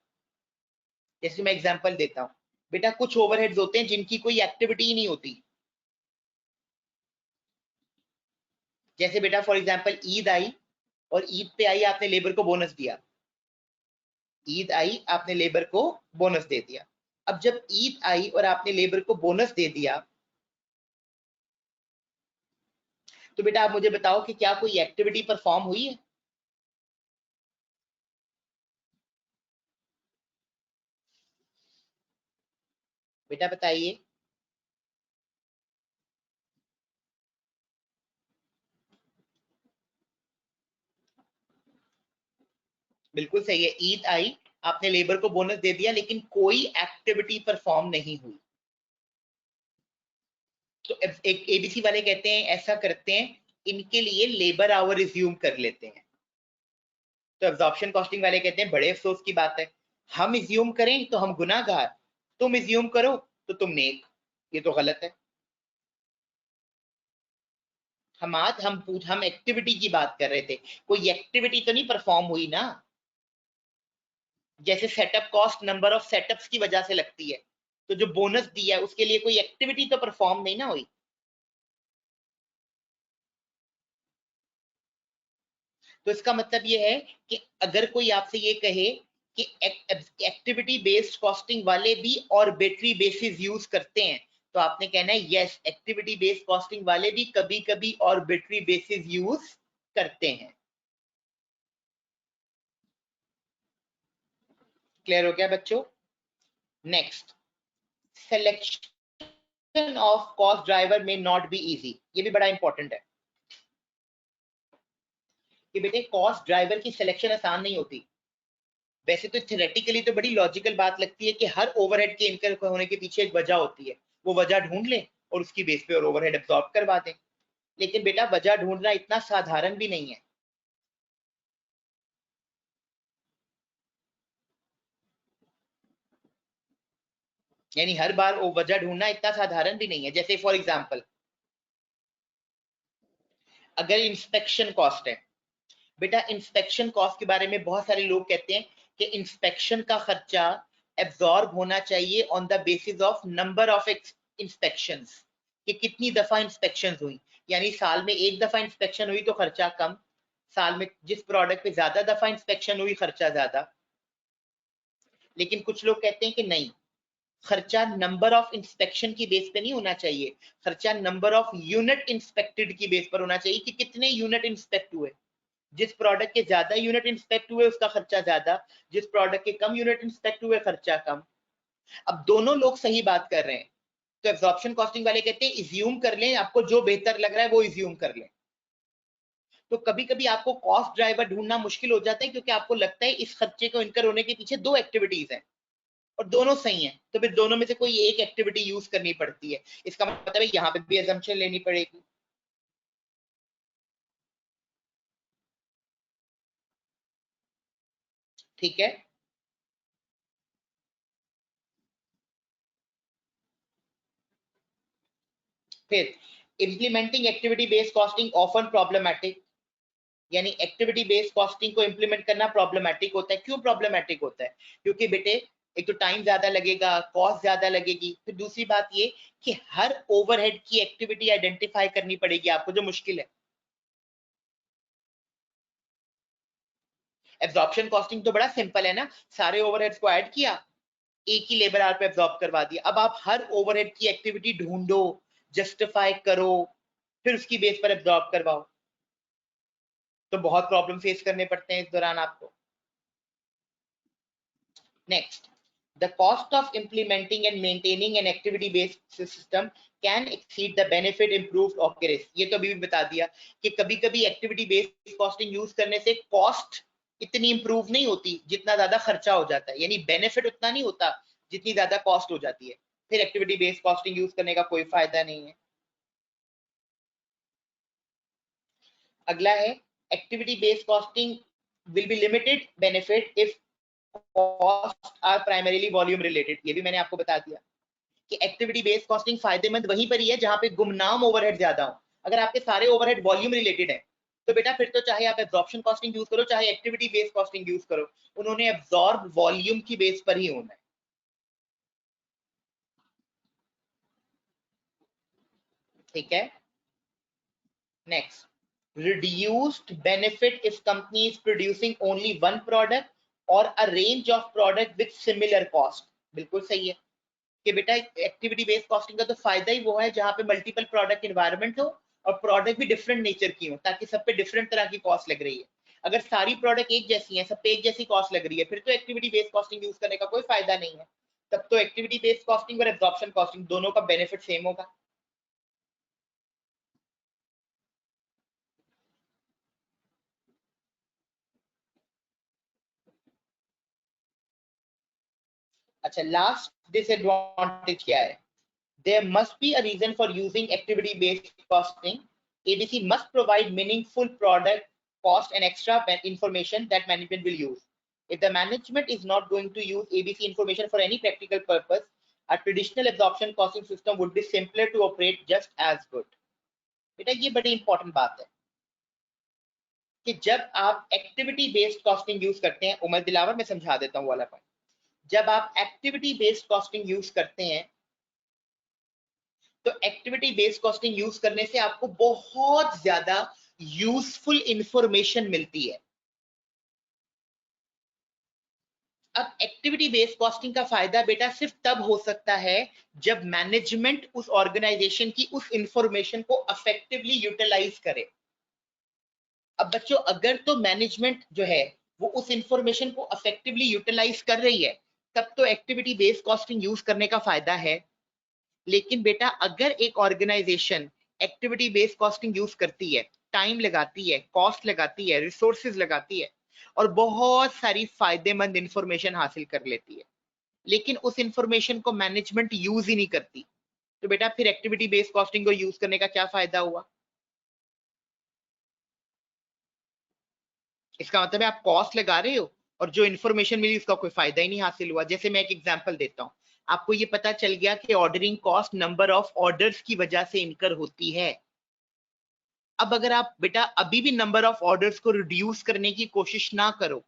जैसे मैं एग्जांपल देता हूं बेटा, कुछ ओवरहेड्स होते हैं जिनकी कोई एक्टिविटी ही नहीं होती। जैसे बेटा फॉर एग्जांपल ईद आई और ईद पे आई आपने लेबर को बोनस दिया, ईद आई आपने लेबर को बोनस दे दिया। अब जब ईद आई और आपने लेबर को बोनस दे दिया तो बेटा आप मुझे बताओ कि क्या कोई एक्टिविटी परफॉर्म हुई है? बेटा बताइए। बिल्कुल सही है, ईद आई आपने लेबर को बोनस दे दिया लेकिन कोई एक्टिविटी परफॉर्म नहीं हुई। तो एक एबीसी वाले कहते हैं ऐसा करते हैं, इनके लिए लेबर आवर रिज्यूम कर लेते हैं। तो एब्जॉर्प्शन कॉस्टिंग वाले कहते हैं बड़े अफसोस की बात है, हम इज्यूम करें तो हम गुनाहगार, तुम इज्यूम करो तो तुम नेक। ये तो गलत है। हम एक्टिविटी की बात कर रहे थे, कोई एक्टिविटी तो नहीं परफॉर्म हुई ना। जैसे setup cost number of setups की वजह से लगती है, तो जो बोनस दिया है उसके लिए कोई एक्टिविटी तो परफॉर्म नहीं ना हुई। तो इसका मतलब ये है कि अगर कोई आपसे ये कहे कि एक्टिविटी बेस्ड कॉस्टिंग वाले भी ऑर्बिट्री बेसिस यूज करते हैं, तो आपने कहना है यस, एक्टिविटी बेस्ड कॉस्टिंग वाले भी कभी कभी ऑर्बिट्री बेसिस यूज करते हैं। क्लियर हो गया बच्चों? Next, selection of cost driver में नॉट बी इजी, ये भी बड़ा इंपॉर्टेंट है कि बेटे कॉस्ट ड्राइवर की सिलेक्शन आसान नहीं होती। वैसे तो थ्योरेटिकली तो बड़ी लॉजिकल बात लगती है कि हर ओवरहेड के इनकर होने के पीछे एक वजह होती है, वो वजह ढूंढ लें और उसकी बेस पे और ओवरहेड एब्जॉर्ब करवा दें। लेकिन बेटा वजह ढूंढना इतना साधारण भी नहीं है। यानी हर बार वो वजह ढूंढना इतना साधारण भी नहीं है। जैसे फॉर एग्जांपल, अगर इंस्पेक्शन कॉस्ट है, बेटा इंस्पेक्शन कॉस्ट के बारे में बहुत सारे लोग कहते हैं कि इंस्पेक्शन का खर्चा एब्जॉर्ब होना चाहिए on the basis of number of inspections, कि कितनी दफा इंस्पेक्शन हुई। यानी साल में एक दफा इंस्पेक्शन हुई तो खर्चा कम, साल में जिस प्रोडक्ट पे ज्यादा दफा इंस्पेक्शन हुई खर्चा ज्यादा। लेकिन कुछ लोग कहते हैं कि नहीं, खर्चा नंबर ऑफ इंस्पेक्शन की बेस पे नहीं होना चाहिए, खर्चा नंबर ऑफ यूनिट इंस्पेक्टेड की बेस पर होना चाहिए, कि कितने यूनिट इंस्पेक्ट हुए। जिस प्रोडक्ट के ज्यादा यूनिट इंस्पेक्ट हुए उसका खर्चा ज्यादा, जिस प्रोडक्ट के कम यूनिट इंस्पेक्ट हुए खर्चा कम। अब दोनों लोग सही बात कर रहे हैं, तो एब्जॉर्प्शन कॉस्टिंग वाले कहते हैं इज्यूम कर लें, आपको जो बेहतर लग रहा है वो इज्यूम कर लें। तो कभी कभी आपको कॉस्ट ड्राइवर ढूंढना मुश्किल हो जाता है, क्योंकि आपको लगता है इस खर्चे को इनकर होने के पीछे दो एक्टिविटीज हैं और दोनों सही हैं, तो फिर दोनों में से कोई एक एक्टिविटी यूज करनी पड़ती है। इसका मतलब है यहाँ पे भी assumption लेनी पड़ेगी। ठीक है, फिर implementing activity based costing often problematic, यानी एक्टिविटी बेस्ड कॉस्टिंग को इंप्लीमेंट करना प्रॉब्लमैटिक होता है। क्यों प्रॉब्लमैटिक होता है? क्योंकि बेटे एक तो टाइम ज्यादा लगेगा, कॉस्ट ज्यादा लगेगी, फिर दूसरी बात ये कि हर ओवरहेड की एक्टिविटी आइडेंटिफाई करनी पड़ेगी आपको, जो मुश्किल है। एब्जॉर्प्शन कॉस्टिंग तो बड़ा सिंपल है ना, सारे ओवरहेड्स को ऐड किया, एक ही लेबर आवर पे एब्जॉर्ब करवा दिया। अब आप हर ओवरहेड की एक्टिविटी ढूंढो, जस्टिफाई करो, फिर उसकी बेस पर एब्जॉर्ब करवाओ, तो बहुत प्रॉब्लम फेस करने पड़ते हैं इस दौरान आपको। Next, the cost of implementing and maintaining an activity based system can exceed the benefit improved occurs। ये तो अभी भी बता दिया कि कभी कभी एक्टिविटी बेस्ड कॉस्टिंग यूज करने से कॉस्ट इतनी इंप्रूव नहीं होती जितना ज्यादा खर्चा हो जाता है, यानी बेनिफिट उतना नहीं होता जितनी ज्यादा कॉस्ट हो जाती है, फिर एक्टिविटी बेस्ड कॉस्टिंग यूज करने का कोई फायदा नहीं है। अगला है, activity based costing will be limited benefit if cost are primarily volume related. ये भी मैंने आपको बता दिया कि एक्टिविटी बेस्ड कॉस्टिंग फायदेमंद वहीं पर ही है जहां पे गुमनाम ओवरहेड ज्यादा हो। अगर आपके सारे ओवरहेड वॉल्यूम रिलेटेड है तो बेटा फिर तो चाहे आप एब्जॉर्प्शन कॉस्टिंग यूज करो चाहे एक्टिविटी बेस्ड कॉस्टिंग यूज करो, उन्होंने एब्जॉर्ब वॉल्यूम की बेस पर ही होना है। ठीक है, next, reduced benefit if company is producing only one product or a range of product with similar cost। बिल्कुल सही है कि बेटा एक्टिविटी बेस्ड कॉस्टिंग का तो फायदा ही वो है जहां पे मल्टीपल प्रोडक्ट इन्वायरमेंट हो और प्रोडक्ट भी डिफरेंट नेचर की हो, ताकि सब पे डिफरेंट तरह की कॉस्ट लग रही है। अगर सारी प्रोडक्ट एक जैसी है, सब पे एक जैसी कॉस्ट लग रही है, फिर तो एक्टिविटी बेस्ड कॉस्टिंग यूज करने का कोई फायदा नहीं है। तब तो एक्टिविटी बेस्ड कॉस्टिंग और एब्जॉर्प्शन कॉस्टिंग दोनों का बेनिफिट सेम होगा। अच्छा, लास्ट डिसएडवांटेज क्या है? There must be a reason for using activity-based costing. ABC must provide meaningful product cost and extra information that management will use. If the management is not going to use ABC information for any practical purpose, a traditional absorption costing system would be simpler to operate just as good. बेटा ये बड़ी इंपॉर्टेंट बात है कि जब आप एक्टिविटी बेस्ड कॉस्टिंग यूज करते हैं, उमर दिलावर मैं समझा देता हूँ वाला पॉइंट, जब आप एक्टिविटी बेस्ड कॉस्टिंग यूज करते हैं तो एक्टिविटी बेस्ड कॉस्टिंग यूज करने से आपको बहुत ज्यादा यूजफुल इंफॉर्मेशन मिलती है। अब एक्टिविटी बेस्ड कॉस्टिंग का फायदा बेटा सिर्फ तब हो सकता है जब मैनेजमेंट उस ऑर्गेनाइजेशन की उस इंफॉर्मेशन को इफेक्टिवली यूटिलाइज करे। अब बच्चों अगर तो मैनेजमेंट जो है वो उस इंफॉर्मेशन को इफेक्टिवली यूटिलाइज कर रही है, तब तो एक्टिविटी बेस्ड कॉस्टिंग यूज करने का फायदा है। लेकिन बेटा अगर एक organisation activity based costing use करती है, टाइम लगाती है, कॉस्ट लगाती है, रिसोर्सेज लगाती है और बहुत सारी फायदेमंद इंफॉर्मेशन हासिल कर लेती है, लेकिन उस इंफॉर्मेशन को मैनेजमेंट यूज ही नहीं करती, तो बेटा फिर एक्टिविटी बेस्ड कॉस्टिंग को यूज करने का क्या फायदा हुआ? इसका मतलब है आप कॉस्ट लगा रहे हो और जो इन्फॉर्मेशन मिली उसका कोई फायदा ही नहीं हासिल हुआ। जैसे मैं एक एग्जांपल देता हूं, आपको ये पता चल गया कि ordering cost number of orders की वजह से इनकर होती है। अब अगर आप बेटा अभी भी नंबर ऑफ ऑर्डर्स को रिड्यूस करने की कोशिश ना करो,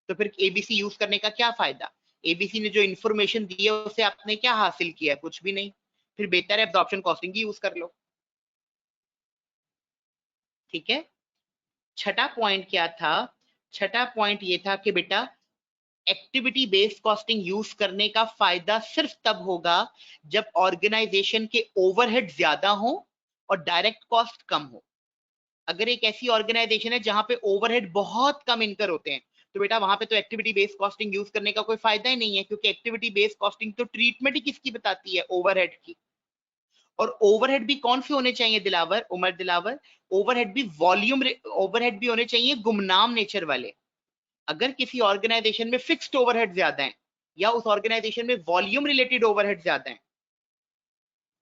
तो फिर एबीसी यूज करने का क्या फायदा? एबीसी ने जो इन्फॉर्मेशन दी है उससे आपने क्या हासिल किया? कुछ भी नहीं। फिर बेहतर है एब्जॉर्प्शन कॉस्टिंग की यूज कर लो। ठीक है, छठा पॉइंट क्या था? छठा पॉइंट ये था कि बेटा एक्टिविटी बेस्ड कॉस्टिंग यूज करने का फायदा सिर्फ तब होगा जब ऑर्गेनाइजेशन के ओवरहेड ज्यादा हो और डायरेक्ट कॉस्ट कम हो। अगर एक ऐसी ऑर्गेनाइजेशन है जहां पे ओवरहेड बहुत कम इनकर होते हैं, तो बेटा वहां पे तो एक्टिविटी बेस्ड कॉस्टिंग यूज करने का कोई फायदा ही नहीं है, क्योंकि एक्टिविटी बेस्ड कॉस्टिंग तो ट्रीटमेंट ही किसकी बताती है? ओवरहेड की। और ओवरहेड भी कौन से होने चाहिए दिलावर, उमर दिलावर? ओवरहेड भी वॉल्यूम ओवरहेड भी होने चाहिए गुमनाम नेचर वाले। अगर किसी ऑर्गेनाइजेशन में फिक्स्ड ओवरहेड ज्यादा है या उस ऑर्गेनाइजेशन में वॉल्यूम रिलेटेड ओवरहेड ज्यादा है,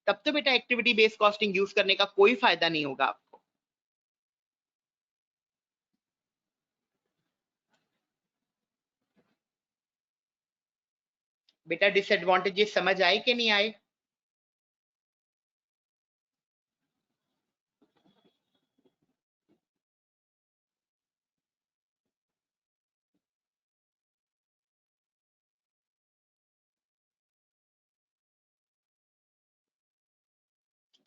तब तो बेटा एक्टिविटी बेस्ड कॉस्टिंग यूज करने का कोई फायदा नहीं होगा आपको। बेटा डिसएडवांटेजेस समझ आए कि नहीं आए?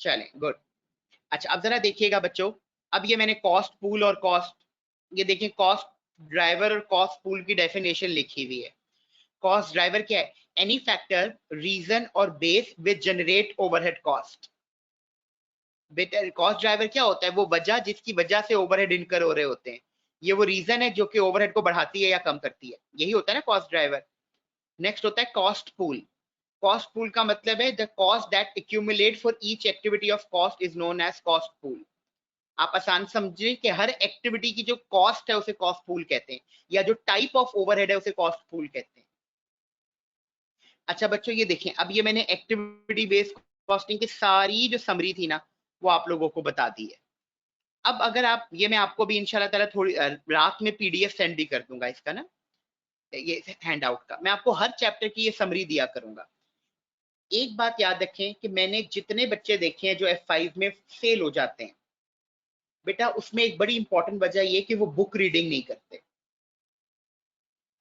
चलें, गुड। अच्छा अब जरा देखिएगा बच्चों, अब ये मैंने कॉस्ट पूल और कॉस्ट, ये देखिए कॉस्ट ड्राइवर और कॉस्ट पूल की डेफिनेशन लिखी हुई है। कॉस्ट ड्राइवर क्या है? एनी फैक्टर, रीजन और base which generate overhead cost. बेटा कॉस्ट ड्राइवर क्या होता है? वो वजह जिसकी वजह से ओवरहेड इनकर हो रहे होते हैं। ये वो रीजन है जो कि ओवरहेड को बढ़ाती है या कम करती है, यही होता है ना कॉस्ट ड्राइवर। नेक्स्ट होता है कॉस्ट पूल। कॉस्ट पूल का मतलब है the cost that accumulate for each activity of cost is known as cost pool. आप आसान समझिए कि हर एक्टिविटी की जो कॉस्ट है उसे कॉस्ट पूल कहते हैं, या जो टाइप ऑफ ओवरहेड है उसे कॉस्ट पूल कहते हैं। अच्छा बच्चों ये देखें, अब ये मैंने एक्टिविटी बेस्ड कॉस्टिंग की सारी जो समरी थी ना वो आप लोगों को बता दी है। अब अगर आप, ये मैं आपको भी इंशाल्लाह ताला थोड़ी रात में पीडीएफ सेंड भी कर दूंगा इसका ना, ये हैंड आउट का, मैं आपको हर चैप्टर की ये समरी दिया करूंगा। एक बात याद रखें कि मैंने जितने बच्चे देखे हैं जो F5 में फेल हो जाते हैं, बेटा उसमें एक बड़ी इंपॉर्टेंट वजह ये कि वो बुक रीडिंग नहीं करते।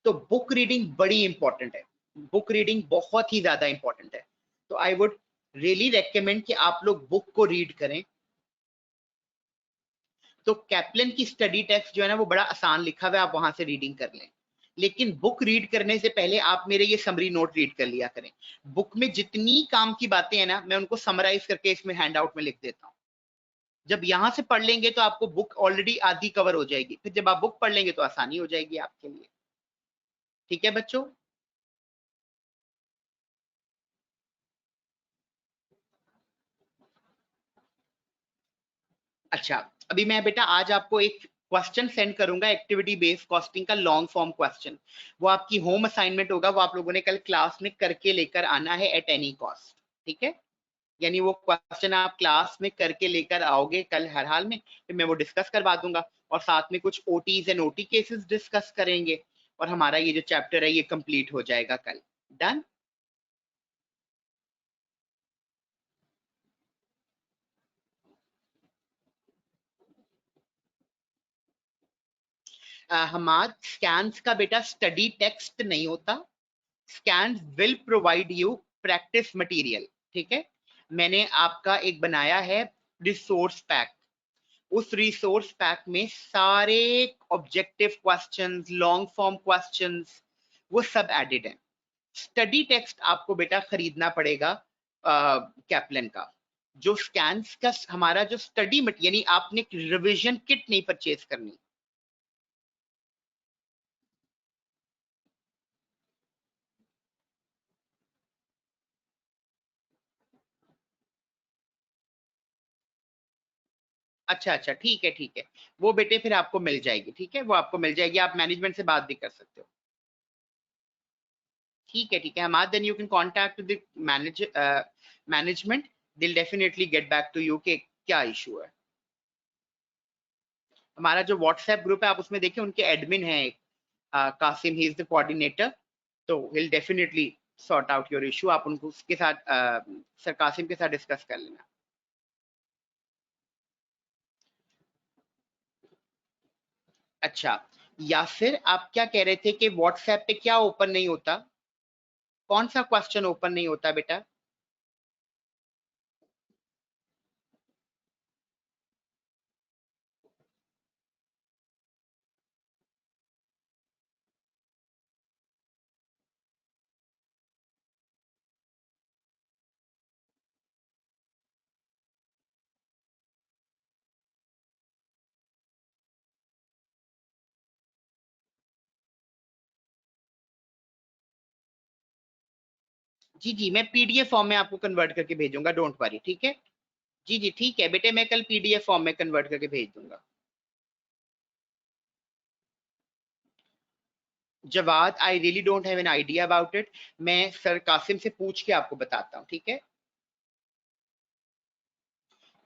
तो बुक रीडिंग बड़ी इंपॉर्टेंट है, बुक रीडिंग बहुत ही ज्यादा इंपॉर्टेंट है। तो आई वुड रियली रेकमेंड कि आप लोग बुक को रीड करें। तो कैप्लन की स्टडी टेक्स्ट जो है ना वो बड़ा आसान लिखा हुआ है, आप वहां से रीडिंग कर लें। लेकिन बुक रीड करने से पहले आप मेरे ये समरी नोट रीड कर लिया करें। बुक में जितनी काम की बातें हैं ना मैं उनको समराइज करके इसमें हैंड आउट में लिख देता हूँ। जब यहां से पढ़ लेंगे तो आपको बुक ऑलरेडी आधी कवर हो जाएगी, फिर जब आप बुक पढ़ लेंगे तो आसानी हो जाएगी आपके लिए। ठीक है बच्चों? अच्छा अभी मैं बेटा आज आपको एक क्वेश्चन सेंड करूंगा एक्टिविटी बेस्ड कॉस्टिंग का, लॉन्ग फॉर्म क्वेश्चन। वो आपकी होम असाइनमेंट होगा, वो आप लोगों ने कल क्लास में करके लेकर आना है एट एनी कॉस्ट। ठीक है, यानी वो क्वेश्चन आप क्लास में करके लेकर आओगे कल हर हाल में, फिर मैं वो डिस्कस करवा दूंगा और साथ में कुछ OTs and OT cases discuss करेंगे और हमारा ये जो चैप्टर है ये कंप्लीट हो जाएगा कल। डन? हमारा स्कैन्स का बेटा स्टडी टेक्स्ट नहीं होता, scans will provide you practice material. ठीक है, मैंने आपका एक बनाया है रिसोर्स पैक, उस रिसोर्स पैक में सारे objective questions, long form questions, वो सब एडेड है। स्टडी टेक्स्ट आपको बेटा खरीदना पड़ेगा कैप्लन का। जो स्कैन्स का हमारा जो स्टडी मट, यानी आपने रिवीजन किट नहीं परचेज करनी। अच्छा अच्छा, ठीक है ठीक है, वो बेटे फिर आपको मिल जाएगी, ठीक है, वो आपको मिल जाएगी, आप मैनेजमेंट से बात भी कर सकते हो। ठीक है Hamad, then you can contact the management, they'll definitely get back to you कि क्या इशू है। हमारा जो व्हाट्सएप ग्रुप है आप उसमें देखिए, उनके एडमिन है Qasim, he is the coordinator, तो will definitely sort out your issue. आप उनको उसके साथ सर कासिम के साथ डिस्कस कर लेना। अच्छा, या फिर आप क्या कह रहे थे कि व्हाट्सएप पे क्या ओपन नहीं होता? कौन सा क्वेश्चन ओपन नहीं होता बेटा? जी जी, मैं पीडीएफ फॉर्म में आपको कन्वर्ट करके भेजूंगा, डोंट वरी, ठीक है। जी जी ठीक है बेटे, मैं कल पीडीएफ फॉर्म में कन्वर्ट करके भेज दूंगा। Jawad, I really don't have an idea about it, मैं सर कासिम से पूछ के आपको बताता हूँ, ठीक है।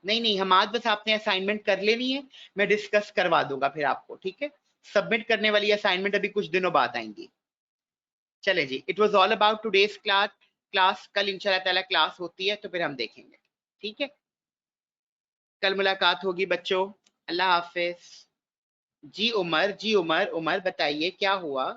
नहीं नहीं हमाद, बस आपने असाइनमेंट कर लेनी है, मैं डिस्कस करवा दूंगा फिर आपको, ठीक है। सबमिट करने वाली असाइनमेंट अभी कुछ दिनों बाद आएंगी। चले जी, it was all about today's class कल इंशाल्लाह ताला क्लास होती है तो फिर हम देखेंगे, ठीक है। कल मुलाकात होगी बच्चों, अल्लाह हाफिज। जी उमर, जी उमर, उमर बताइए क्या हुआ?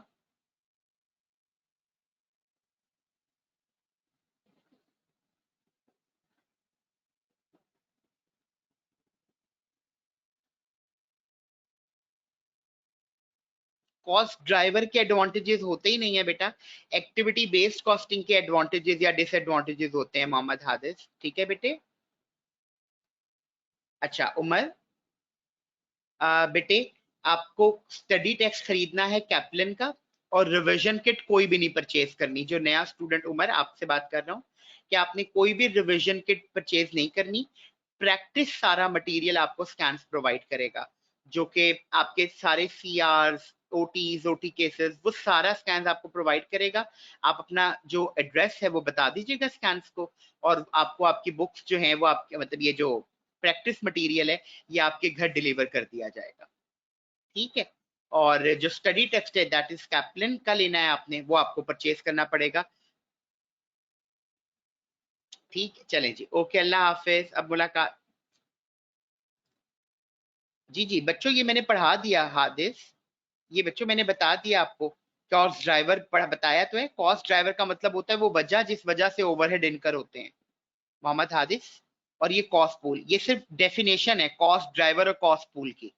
कॉस्ट ड्राइवर के एडवांटेजेस होते ही नहीं है बेटा, एक्टिविटी बेस्ड कॉस्टिंग के एडवांटेजेस या डिसएडवांटेजेस होते हैं मोहम्मद हादिस, ठीक है बेटे। अच्छा उमर, बेटे आपको स्टडी टेक्स्ट खरीदना है कैप्लन का, और रिवीजन किट कोई भी नहीं परचेज करनी। जो नया स्टूडेंट, उमर आपसे बात कर रहा हूँ कि आपने कोई भी रिवीजन किट परचेज नहीं करनी। प्रैक्टिस सारा मटेरियल आपको स्कैन्स प्रोवाइड करेगा, जो कि आपके सारे C R OTs OT cases, वो सारा स्कैन आपको प्रोवाइड करेगा। आप अपना जो एड्रेस है वो बता दीजिएगा स्कैन्स को, और आपको आपकी बुक्स जो हैं वो आपके मतलब ये जो प्रैक्टिस मटेरियल है ये आपके घर डिलीवर कर दिया जाएगा, ठीक है। और जो स्टडी टेक्स्ट है दैट इज कैप्लिन का लेना है आपने, वो आपको परचेज करना पड़ेगा, ठीक है। चलें जी, ओके, अल्लाह हाफिज, अब मुलाकात। जी जी बच्चों, ये मैंने पढ़ा दिया हादिस, ये बच्चों मैंने बता दिया आपको। कॉस्ट ड्राइवर पढ़ा बताया तो है, कॉस्ट ड्राइवर का मतलब होता है वो वजह जिस वजह से ओवरहेड इनकर होते हैं मोहम्मद हादिस। और ये कॉस्ट पूल, ये सिर्फ डेफिनेशन है कॉस्ट ड्राइवर और कॉस्ट पूल की।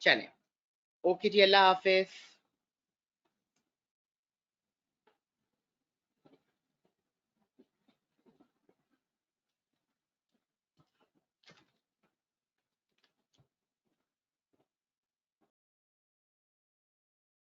चलें, ओके जी, अल्लाह हाफिज।